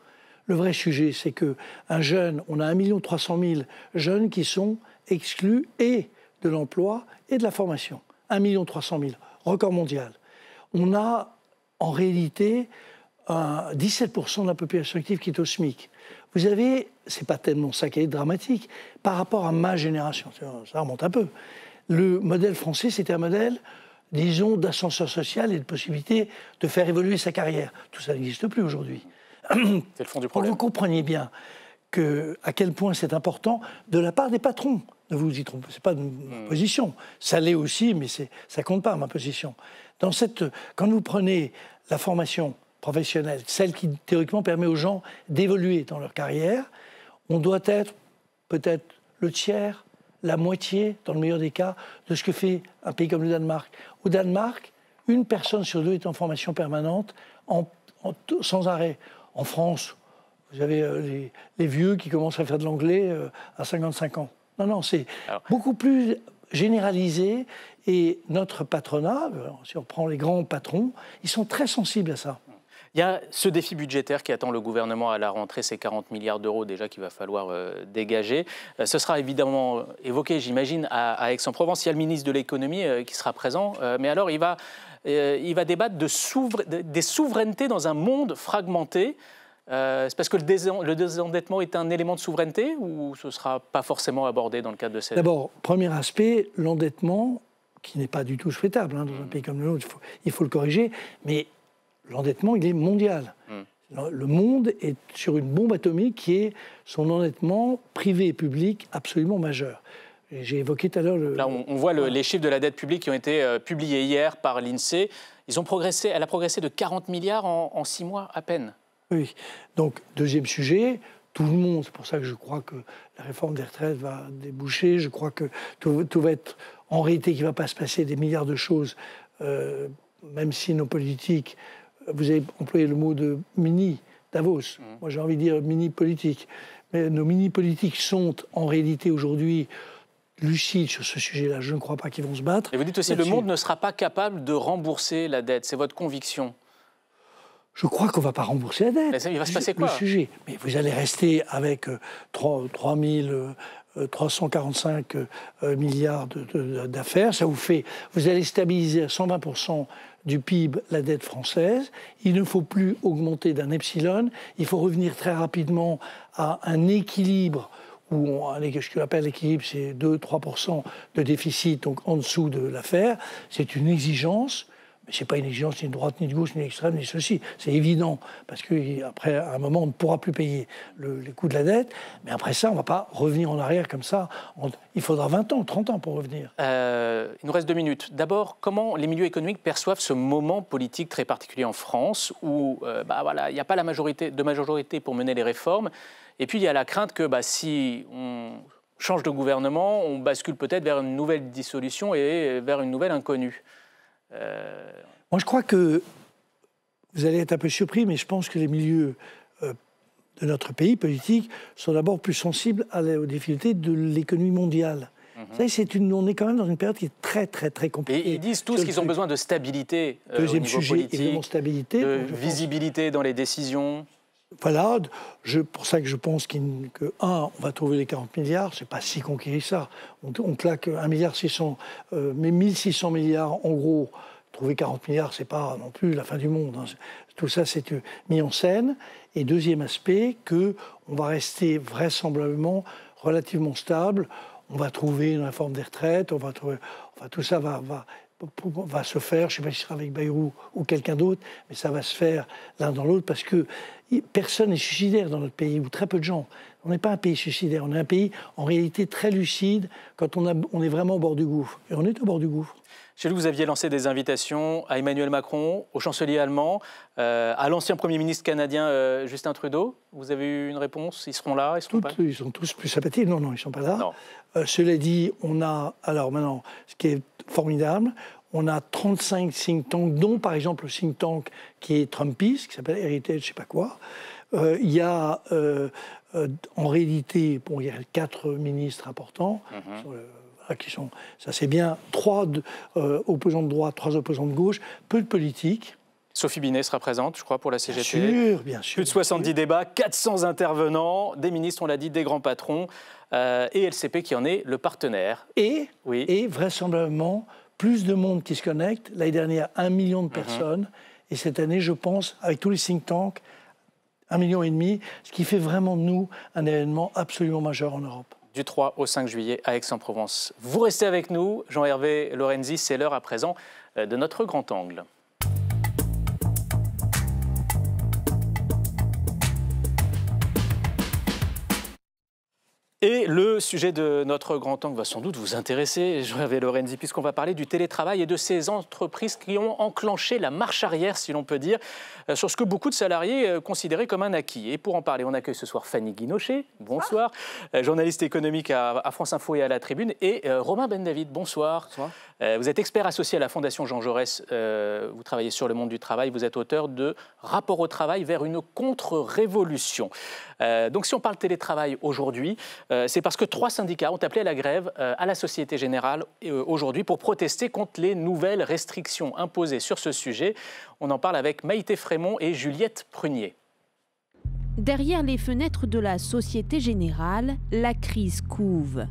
Le vrai sujet, c'est qu'un jeune, on a 1 300 000 jeunes qui sont exclus et de l'emploi et de la formation. 1 300 000, record mondial. On a en réalité 17% de la population active qui est au SMIC. Vous avez, c'est pas tellement ça qui est dramatique, par rapport à ma génération, ça remonte un peu. Le modèle français, c'était un modèle, disons, d'ascenseur social et de possibilité de faire évoluer sa carrière. Tout ça n'existe plus aujourd'hui. C'est le fond du problème. Vous compreniez bien à quel point c'est important de la part des patrons. Ne vous y trompez, c'est pas ma position. Ça l'est aussi, mais ça compte pas, ma position. Quand vous prenez la formation professionnelle, celle qui théoriquement permet aux gens d'évoluer dans leur carrière, on doit être peut-être le tiers, la moitié, dans le meilleur des cas, de ce que fait un pays comme le Danemark. Au Danemark, 1 personne sur 2 est en formation permanente, sans arrêt. En France, Vous avez les vieux qui commencent à faire de l'anglais à 55 ans. Non, c'est beaucoup plus généralisé. Et notre patronat, si on prend les grands patrons, ils sont très sensibles à ça. Il y a ce défi budgétaire qui attend le gouvernement à la rentrée, ces 40 milliards d'euros déjà qu'il va falloir dégager. Ce sera évidemment évoqué, j'imagine, à Aix-en-Provence. Il y a le ministre de l'économie qui sera présent. Mais alors, il va débattre des souverainetés dans un monde fragmenté. C'est parce que le désendettement est un élément de souveraineté ou ce ne sera pas forcément abordé dans le cadre de cette... D'abord, premier aspect, l'endettement, qui n'est pas du tout souhaitable dans un pays comme le nôtre, il faut le corriger, mais l'endettement, il est mondial. Le monde est sur une bombe atomique qui est son endettement privé et public absolument majeur. J'ai évoqué tout à l'heure... Là, on voit les chiffres de la dette publique qui ont été publiés hier par l'INSEE. Elle a progressé de 40 milliards en 6 mois à peine. Oui. Donc, deuxième sujet, tout le monde, c'est pour ça que je crois que la réforme des retraites va déboucher, je crois que tout va être... En réalité, qu'il ne va pas se passer des milliards de choses, même si nos politiques... Vous avez employé le mot de mini-Davos. Moi, j'ai envie de dire mini-politique. Mais nos mini-politiques sont, en réalité, aujourd'hui, lucides sur ce sujet-là. Je ne crois pas qu'ils vont se battre. Et vous dites aussi que le monde ne sera pas capable de rembourser la dette. C'est votre conviction? Je crois qu'on ne va pas rembourser la dette. Mais il va se passer quoi? Le sujet. Mais vous allez rester avec 345 milliards d'affaires. Ça vous allez stabiliser à 120% du PIB la dette française. Il ne faut plus augmenter d'un epsilon. Il faut revenir très rapidement à un équilibre où ce que j'appelle l'équilibre, c'est 2-3% de déficit, donc en dessous de l'affaire. C'est une exigence. Mais ce n'est pas une exigence ni de droite, ni de gauche, ni d'extrême, ni ceci. C'est évident, parce qu'après, à un moment, on ne pourra plus payer les coûts de la dette. Mais après ça, on ne va pas revenir en arrière comme ça. Il faudra 20 ans, 30 ans pour revenir. Il nous reste 2 minutes. D'abord, comment les milieux économiques perçoivent ce moment politique très particulier en France, où il n'y a pas de majorité pour mener les réformes. Et puis, il y a la crainte que si on change de gouvernement, on bascule peut-être vers une nouvelle dissolution et vers une nouvelle inconnue. Moi, je crois que vous allez être un peu surpris, mais je pense que les milieux de notre pays politique sont d'abord plus sensibles aux difficultés de l'économie mondiale. Vous savez, on est quand même dans une période qui est très, très, très compliquée. Et ils disent tous qu'ils ont besoin de stabilité au niveau politique, stabilité, de visibilité dans les décisions. Voilà, pour ça que je pense on va trouver les 40 milliards, c'est pas si conquis ça. On claque 1,6 milliard, mais 1600 milliards, en gros, trouver 40 milliards, c'est pas non plus la fin du monde. Hein. Tout ça, c'est mis en scène. Et deuxième aspect, on va rester vraisemblablement relativement stable. On va trouver une réforme des retraites, tout ça va se faire, je ne sais pas si ce sera avec Bayrou ou quelqu'un d'autre, mais ça va se faire l'un dans l'autre parce que personne n'est suicidaire dans notre pays, ou très peu de gens. On n'est pas un pays suicidaire, on est un pays en réalité très lucide quand on est vraiment au bord du gouffre. Et on est au bord du gouffre. Chez vous, vous aviez lancé des invitations à Emmanuel Macron, au chancelier allemand, à l'ancien Premier ministre canadien Justin Trudeau. Vous avez eu une réponse? Ils seront là? Ils sont tous plus sympathiques. Non, ils ne sont pas là. Cela dit, alors maintenant, ce qui est formidable, on a 35 think tanks, dont par exemple le think tank qui est Trumpiste, qui s'appelle Heritage, je ne sais pas quoi. Il y a en réalité, il y a 4 ministres importants, ça c'est bien, 3 opposants de droite, 3 opposants de gauche, peu de politique. Sophie Binet sera présente, je crois, pour la CGT. Bien sûr. Plus de 70 débats, 400 intervenants, des ministres, on l'a dit, des grands patrons, et LCP qui en est le partenaire. Et vraisemblablement, plus de monde qui se connecte. L'année dernière, 1 million de personnes. Et cette année, je pense, avec tous les think tanks, 1,5 million, ce qui fait vraiment de nous un événement absolument majeur en Europe. Du 3 au 5 juillet à Aix-en-Provence. Vous restez avec nous, Jean-Hervé Lorenzi, c'est l'heure à présent de notre grand angle. Et le sujet de notre grand angle va sans doute vous intéresser, Jean-Hervé Lorenzi, puisqu'on va parler du télétravail et de ces entreprises qui ont enclenché la marche arrière, si l'on peut dire, sur ce que beaucoup de salariés considéraient comme un acquis. Et pour en parler, on accueille ce soir Fanny Guinochet, bonsoir, journaliste économique à France Info et à La Tribune, et Romain Ben-David, bonsoir. Bonsoir. Vous êtes expert associé à la Fondation Jean Jaurès, vous travaillez sur le monde du travail, vous êtes auteur de Rapport au travail vers une contre-révolution. Donc si on parle télétravail aujourd'hui, c'est parce que 3 syndicats ont appelé à la grève à la Société Générale aujourd'hui pour protester contre les nouvelles restrictions imposées sur ce sujet. On en parle avec Maïté Frémont et Juliette Prunier. Derrière les fenêtres de la Société Générale, la crise couve.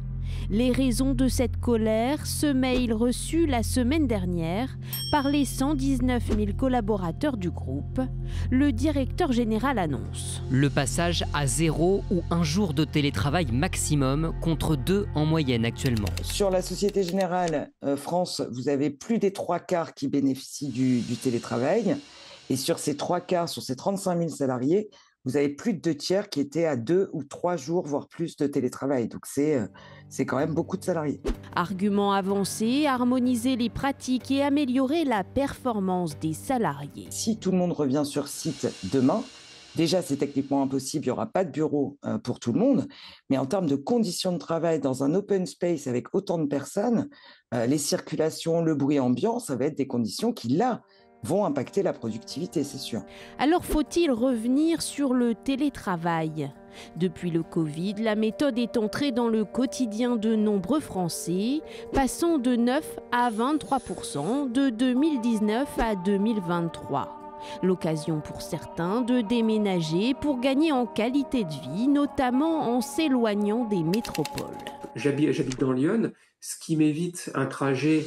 Les raisons de cette colère, ce mail reçu la semaine dernière par les 119 000 collaborateurs du groupe, le directeur général annonce. Le passage à 0 ou 1 jour de télétravail maximum contre 2 en moyenne actuellement. Sur la Société Générale France, vous avez plus des 3/4 qui bénéficient du télétravail. Et sur ces 3/4, sur ces 35 000 salariés, vous avez plus de 2/3 qui étaient à 2 ou 3 jours, voire plus de télétravail. Donc c'est quand même beaucoup de salariés. Argument avancé, harmoniser les pratiques et améliorer la performance des salariés. Si tout le monde revient sur site demain, déjà c'est techniquement impossible, il n'y aura pas de bureau pour tout le monde. Mais en termes de conditions de travail dans un open space avec autant de personnes, les circulations, le bruit ambiant, ça va être des conditions qui, là, vont impacter la productivité, c'est sûr. Alors faut-il revenir sur le télétravail ? Depuis le Covid, la méthode est entrée dans le quotidien de nombreux Français, passant de 9 à 23% de 2019 à 2023. L'occasion pour certains de déménager pour gagner en qualité de vie, notamment en s'éloignant des métropoles. J'habite dans Lyon, ce qui m'évite un trajet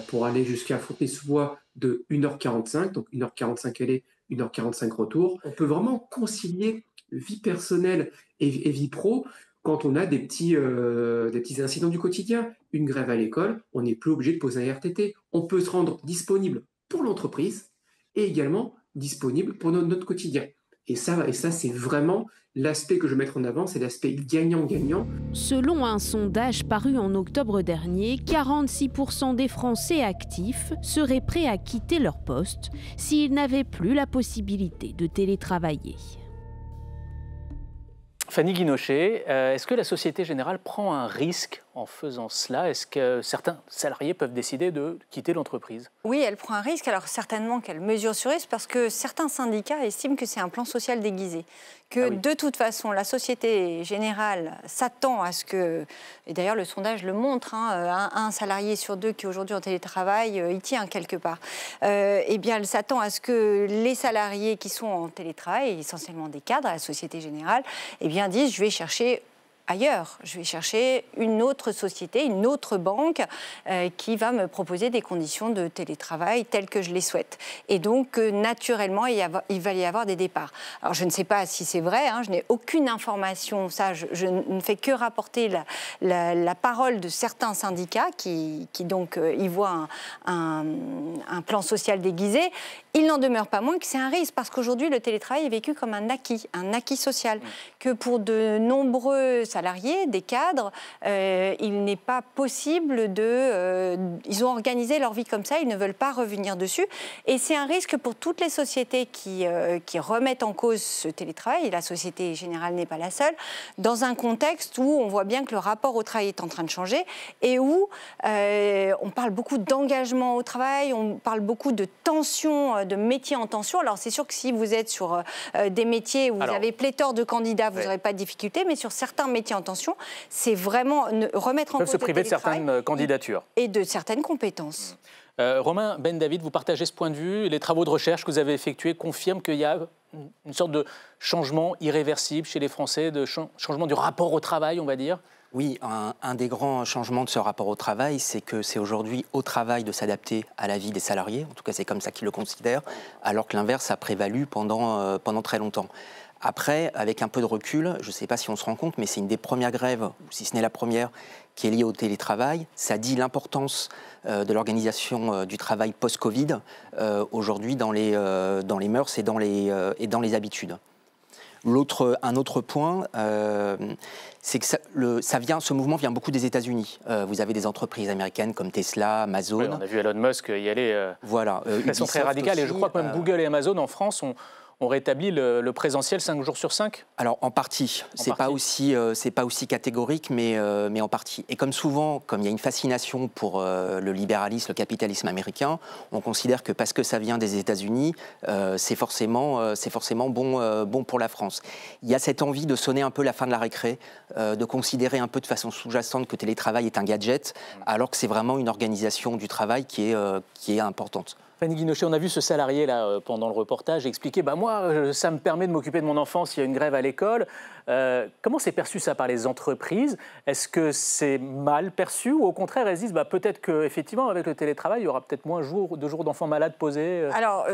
pour aller jusqu'à Fontenay-sous-Bois de 1h45, donc 1h45 aller, 1h45 retour. On peut vraiment concilier vie personnelle et vie pro quand on a des petits incidents du quotidien. Une grève à l'école, on n'est plus obligé de poser un RTT. On peut se rendre disponible pour l'entreprise et également disponible pour notre quotidien. Et ça c'est vraiment l'aspect que je veux mettre en avant, c'est l'aspect gagnant-gagnant. Selon un sondage paru en octobre dernier, 46% des Français actifs seraient prêts à quitter leur poste s'ils n'avaient plus la possibilité de télétravailler. Fanny Guinochet, est-ce que la Société Générale prend un risque en faisant cela? Est-ce que certains salariés peuvent décider de quitter l'entreprise? Oui, elle prend un risque. Alors certainement qu'elle mesure ce risque parce que certains syndicats estiment que c'est un plan social déguisé. Que de toute façon, la Société Générale s'attend à ce que, et d'ailleurs le sondage le montre, un salarié sur 2 qui aujourd'hui en télétravail, il tient quelque part. Eh bien, elle s'attend à ce que les salariés qui sont en télétravail, essentiellement des cadres à la Société Générale, eh bien disent je vais chercher ailleurs, je vais chercher une autre société, une autre banque qui va me proposer des conditions de télétravail telles que je les souhaite. Et donc, naturellement, il va y avoir des départs. Alors, je ne sais pas si c'est vrai, je n'ai aucune information, ça, je ne fais que rapporter la parole de certains syndicats qui donc y voient un plan social déguisé. Il n'en demeure pas moins que c'est un risque, parce qu'aujourd'hui, le télétravail est vécu comme un acquis social, que pour de nombreux salariés, des cadres, il n'est pas possible ils ont organisé leur vie comme ça, ils ne veulent pas revenir dessus. Et c'est un risque pour toutes les sociétés qui remettent en cause ce télétravail, et la Société Générale n'est pas la seule, dans un contexte où on voit bien que le rapport au travail est en train de changer, et où on parle beaucoup d'engagement au travail, on parle beaucoup de tension, de métiers en tension. Alors c'est sûr que si vous êtes sur des métiers où vous avez pléthore de candidats, vous n'aurez pas de difficulté, mais sur certains métiers en tension, c'est vraiment remettre en cause se priver de certaines candidatures. Et de certaines compétences. Romain Ben-David, vous partagez ce point de vue. Les travaux de recherche que vous avez effectués confirment qu'il y a une sorte de changement irréversible chez les Français, de changement du rapport au travail, on va dire. Oui, un des grands changements de ce rapport au travail, c'est que c'est aujourd'hui au travail de s'adapter à la vie des salariés. En tout cas, c'est comme ça qu'ils le considèrent, alors que l'inverse a prévalu pendant très longtemps. Après, avec un peu de recul, je ne sais pas si on se rend compte, mais c'est une des premières grèves, ou si ce n'est la première, qui est liée au télétravail. Ça dit l'importance de l'organisation du travail post-Covid aujourd'hui dans les mœurs et dans les habitudes. Un autre point, c'est que ce mouvement vient beaucoup des États-Unis. Vous avez des entreprises américaines comme Tesla, Amazon. Oui, on a vu Elon Musk y aller voilà, de façon très radicale. Et je crois que même Google et Amazon en France ont rétabli le présentiel 5 jours sur 5. Alors en partie, c'est pas aussi catégorique, mais en partie. Et comme souvent, comme il y a une fascination pour le libéralisme, le capitalisme américain, on considère que parce que ça vient des États-Unis, c'est forcément bon pour la France. Il y a cette envie de sonner un peu la fin de la récré, de considérer un peu de façon sous-jacente que le télétravail est un gadget, alors que c'est vraiment une organisation du travail qui est importante. Fanny Guinochet, on a vu ce salarié là pendant le reportage expliquer moi, ça me permet de m'occuper de mon enfant s'il y a une grève à l'école. Comment c'est perçu ça par les entreprises? Est-ce que c'est mal perçu ou au contraire elles disent peut-être qu'effectivement avec le télétravail il y aura peut-être moins de jours d'enfants malades posés? Alors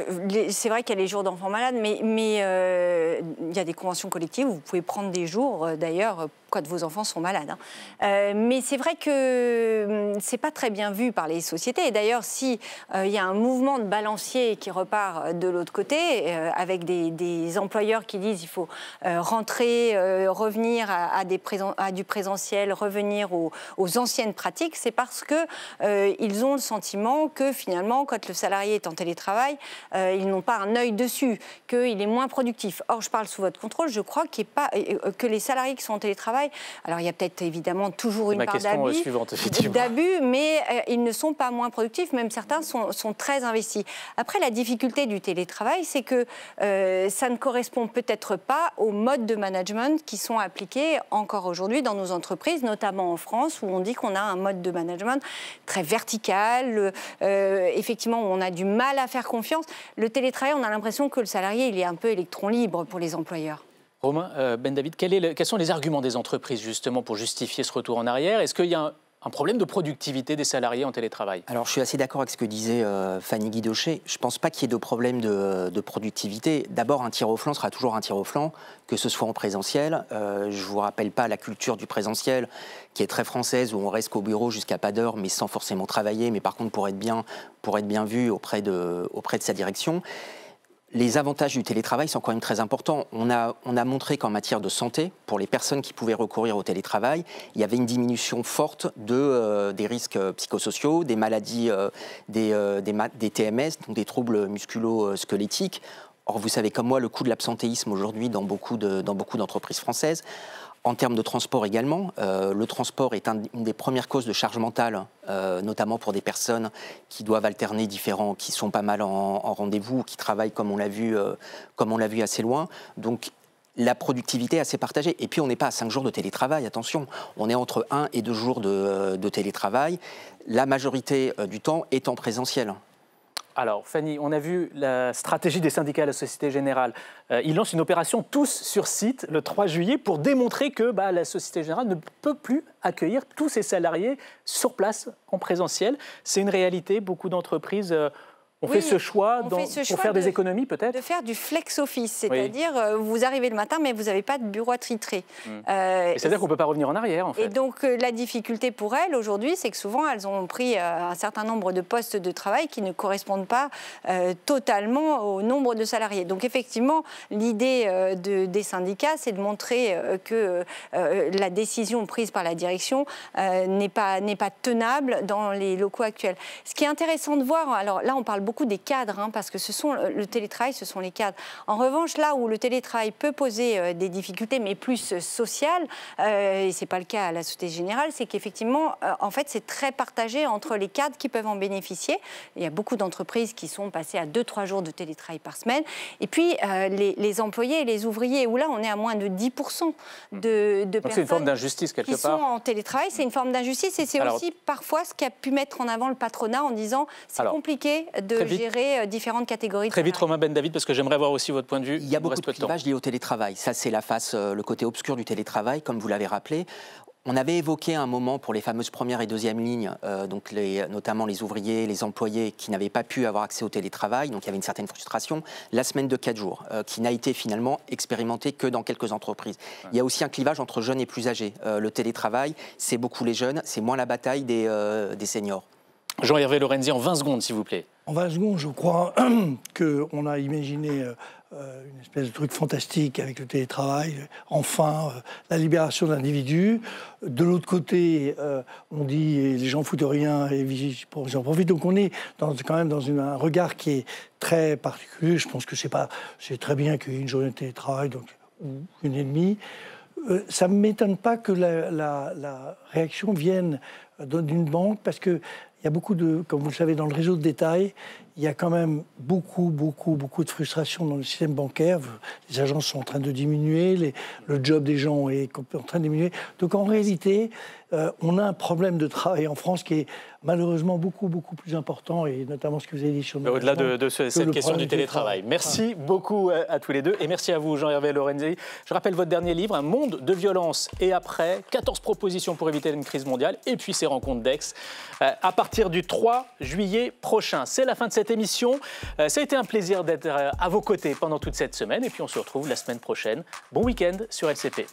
c'est vrai qu'il y a les jours d'enfants malades, mais il y a des conventions collectives où vous pouvez prendre des jours d'ailleurs quand vos enfants sont malades. Mais c'est vrai que c'est pas très bien vu par les sociétés. Et d'ailleurs, si il y a un mouvement de balancier qui repart de l'autre côté, avec des employeurs qui disent il faut rentrer, revenir à du présentiel, revenir aux anciennes pratiques, c'est parce que ils ont le sentiment que finalement, quand le salarié est en télétravail, ils n'ont pas un œil dessus, qu'il est moins productif. Or, je parle sous votre contrôle, je crois que les salariés qui sont en télétravail, alors il y a peut-être évidemment toujours une part d'abus, mais ils ne sont pas moins productifs, même certains sont très investis. Après, la difficulté du télétravail, c'est que ça ne correspond peut-être pas aux modes de management qui sont appliqués encore aujourd'hui dans nos entreprises, notamment en France, où on dit qu'on a un mode de management très vertical, effectivement, où on a du mal à faire confiance. Le télétravail, on a l'impression que le salarié, il est un peu électron libre pour les employeurs. Romain Ben David, quels sont les arguments des entreprises justement pour justifier ce retour en arrière? Est-ce qu'il y a un problème de productivité des salariés en télétravail? Alors je suis assez d'accord avec ce que disait Fanny Guinochet. Je ne pense pas qu'il y ait de problème de productivité. D'abord, un tir au flanc sera toujours un tir au flanc, que ce soit en présentiel. Je ne vous rappelle pas la culture du présentiel qui est très française, où on reste qu'au bureau jusqu'à pas d'heure, mais sans forcément travailler, mais par contre pour être bien vu auprès de sa direction. Les avantages du télétravail sont quand même très importants. On a montré qu'en matière de santé, pour les personnes qui pouvaient recourir au télétravail, il y avait une diminution forte des risques psychosociaux, des maladies, des TMS, donc des troubles musculo-squelettiques. Or, vous savez comme moi, le coût de l'absentéisme aujourd'hui dans beaucoup d'entreprises françaises. En termes de transport également, le transport est une des premières causes de charge mentale, notamment pour des personnes qui doivent alterner qui sont pas mal en rendez-vous, qui travaillent comme on l'a vu assez loin. Donc la productivité est assez partagée. Et puis on n'est pas à 5 jours de télétravail, attention. On est entre 1 et 2 jours de télétravail. La majorité du temps est en présentiel. Alors, Fanny, on a vu la stratégie des syndicats à la Société Générale. Ils lancent une opération tous sur site le 3 juillet pour démontrer que la Société Générale ne peut plus accueillir tous ses salariés sur place en présentiel. C'est une réalité. Beaucoup d'entreprises ont fait ce choix pour faire des économies peut-être? De faire du flex office, c'est-à-dire vous arrivez le matin mais vous n'avez pas de bureau attitré. C'est-à-dire qu'on ne peut pas revenir en arrière en fait. Et donc la difficulté pour elles aujourd'hui, c'est que souvent elles ont pris un certain nombre de postes de travail qui ne correspondent pas totalement au nombre de salariés. Donc effectivement, l'idée des syndicats, c'est de montrer que la décision prise par la direction n'est pas tenable dans les locaux actuels. Ce qui est intéressant de voir, alors là on parle beaucoup des cadres, parce que le télétravail, ce sont les cadres. En revanche, là où le télétravail peut poser des difficultés, mais plus sociales, et ce n'est pas le cas à la Société Générale, c'est qu'effectivement, en fait, c'est très partagé entre les cadres qui peuvent en bénéficier. Il y a beaucoup d'entreprises qui sont passées à 2-3 jours de télétravail par semaine. Et puis, les employés et les ouvriers, où là, on est à moins de 10% de personnes c'est une forme d'injustice, quelque part. Qui sont en télétravail. C'est une forme d'injustice et c'est aussi parfois ce qu'a pu mettre en avant le patronat en disant c'est compliqué de gérer différentes catégories. Très vite, Romain Ben David, parce que j'aimerais voir aussi votre point de vue. Il y a beaucoup de clivages liés au télétravail. Ça, c'est le côté obscur du télétravail, comme vous l'avez rappelé. On avait évoqué un moment pour les fameuses premières et deuxièmes lignes, notamment les ouvriers, les employés qui n'avaient pas pu avoir accès au télétravail, donc il y avait une certaine frustration, la semaine de 4 jours, qui n'a été finalement expérimentée que dans quelques entreprises. Ouais. Il y a aussi un clivage entre jeunes et plus âgés. Le télétravail, c'est beaucoup les jeunes, c'est moins la bataille des seniors. Jean-Hervé Lorenzi, en 20 secondes, s'il vous plaît. En 20 secondes, je crois qu'on a imaginé une espèce de truc fantastique avec le télétravail, enfin, la libération de l'individu. De l'autre côté, on dit les gens foutent rien et j'en profite. Donc on est quand même dans un regard qui est très particulier. Je pense que c'est très bien qu'il y ait une journée de télétravail, donc une et demie. Ça ne m'étonne pas que la réaction vienne d'une banque, parce qu'il y a beaucoup de, comme vous le savez, dans le réseau de détail, il y a quand même beaucoup de frustration dans le système bancaire. Les agences sont en train de diminuer, le job des gens est en train de diminuer. Donc en réalité, on a un problème de travail en France qui est malheureusement beaucoup plus important, et notamment ce que vous avez dit sur le au-delà de cette question du télétravail. Merci beaucoup à tous les deux, et merci à vous, Jean-Hervé Lorenzi. Je rappelle votre dernier livre, Un monde de violence et après, 14 propositions pour éviter une crise mondiale, et puis ces rencontres d'Aix, à partir du 3 juillet prochain. C'est la fin de cette émission. Ça a été un plaisir d'être à vos côtés pendant toute cette semaine, et puis on se retrouve la semaine prochaine. Bon week-end sur LCP.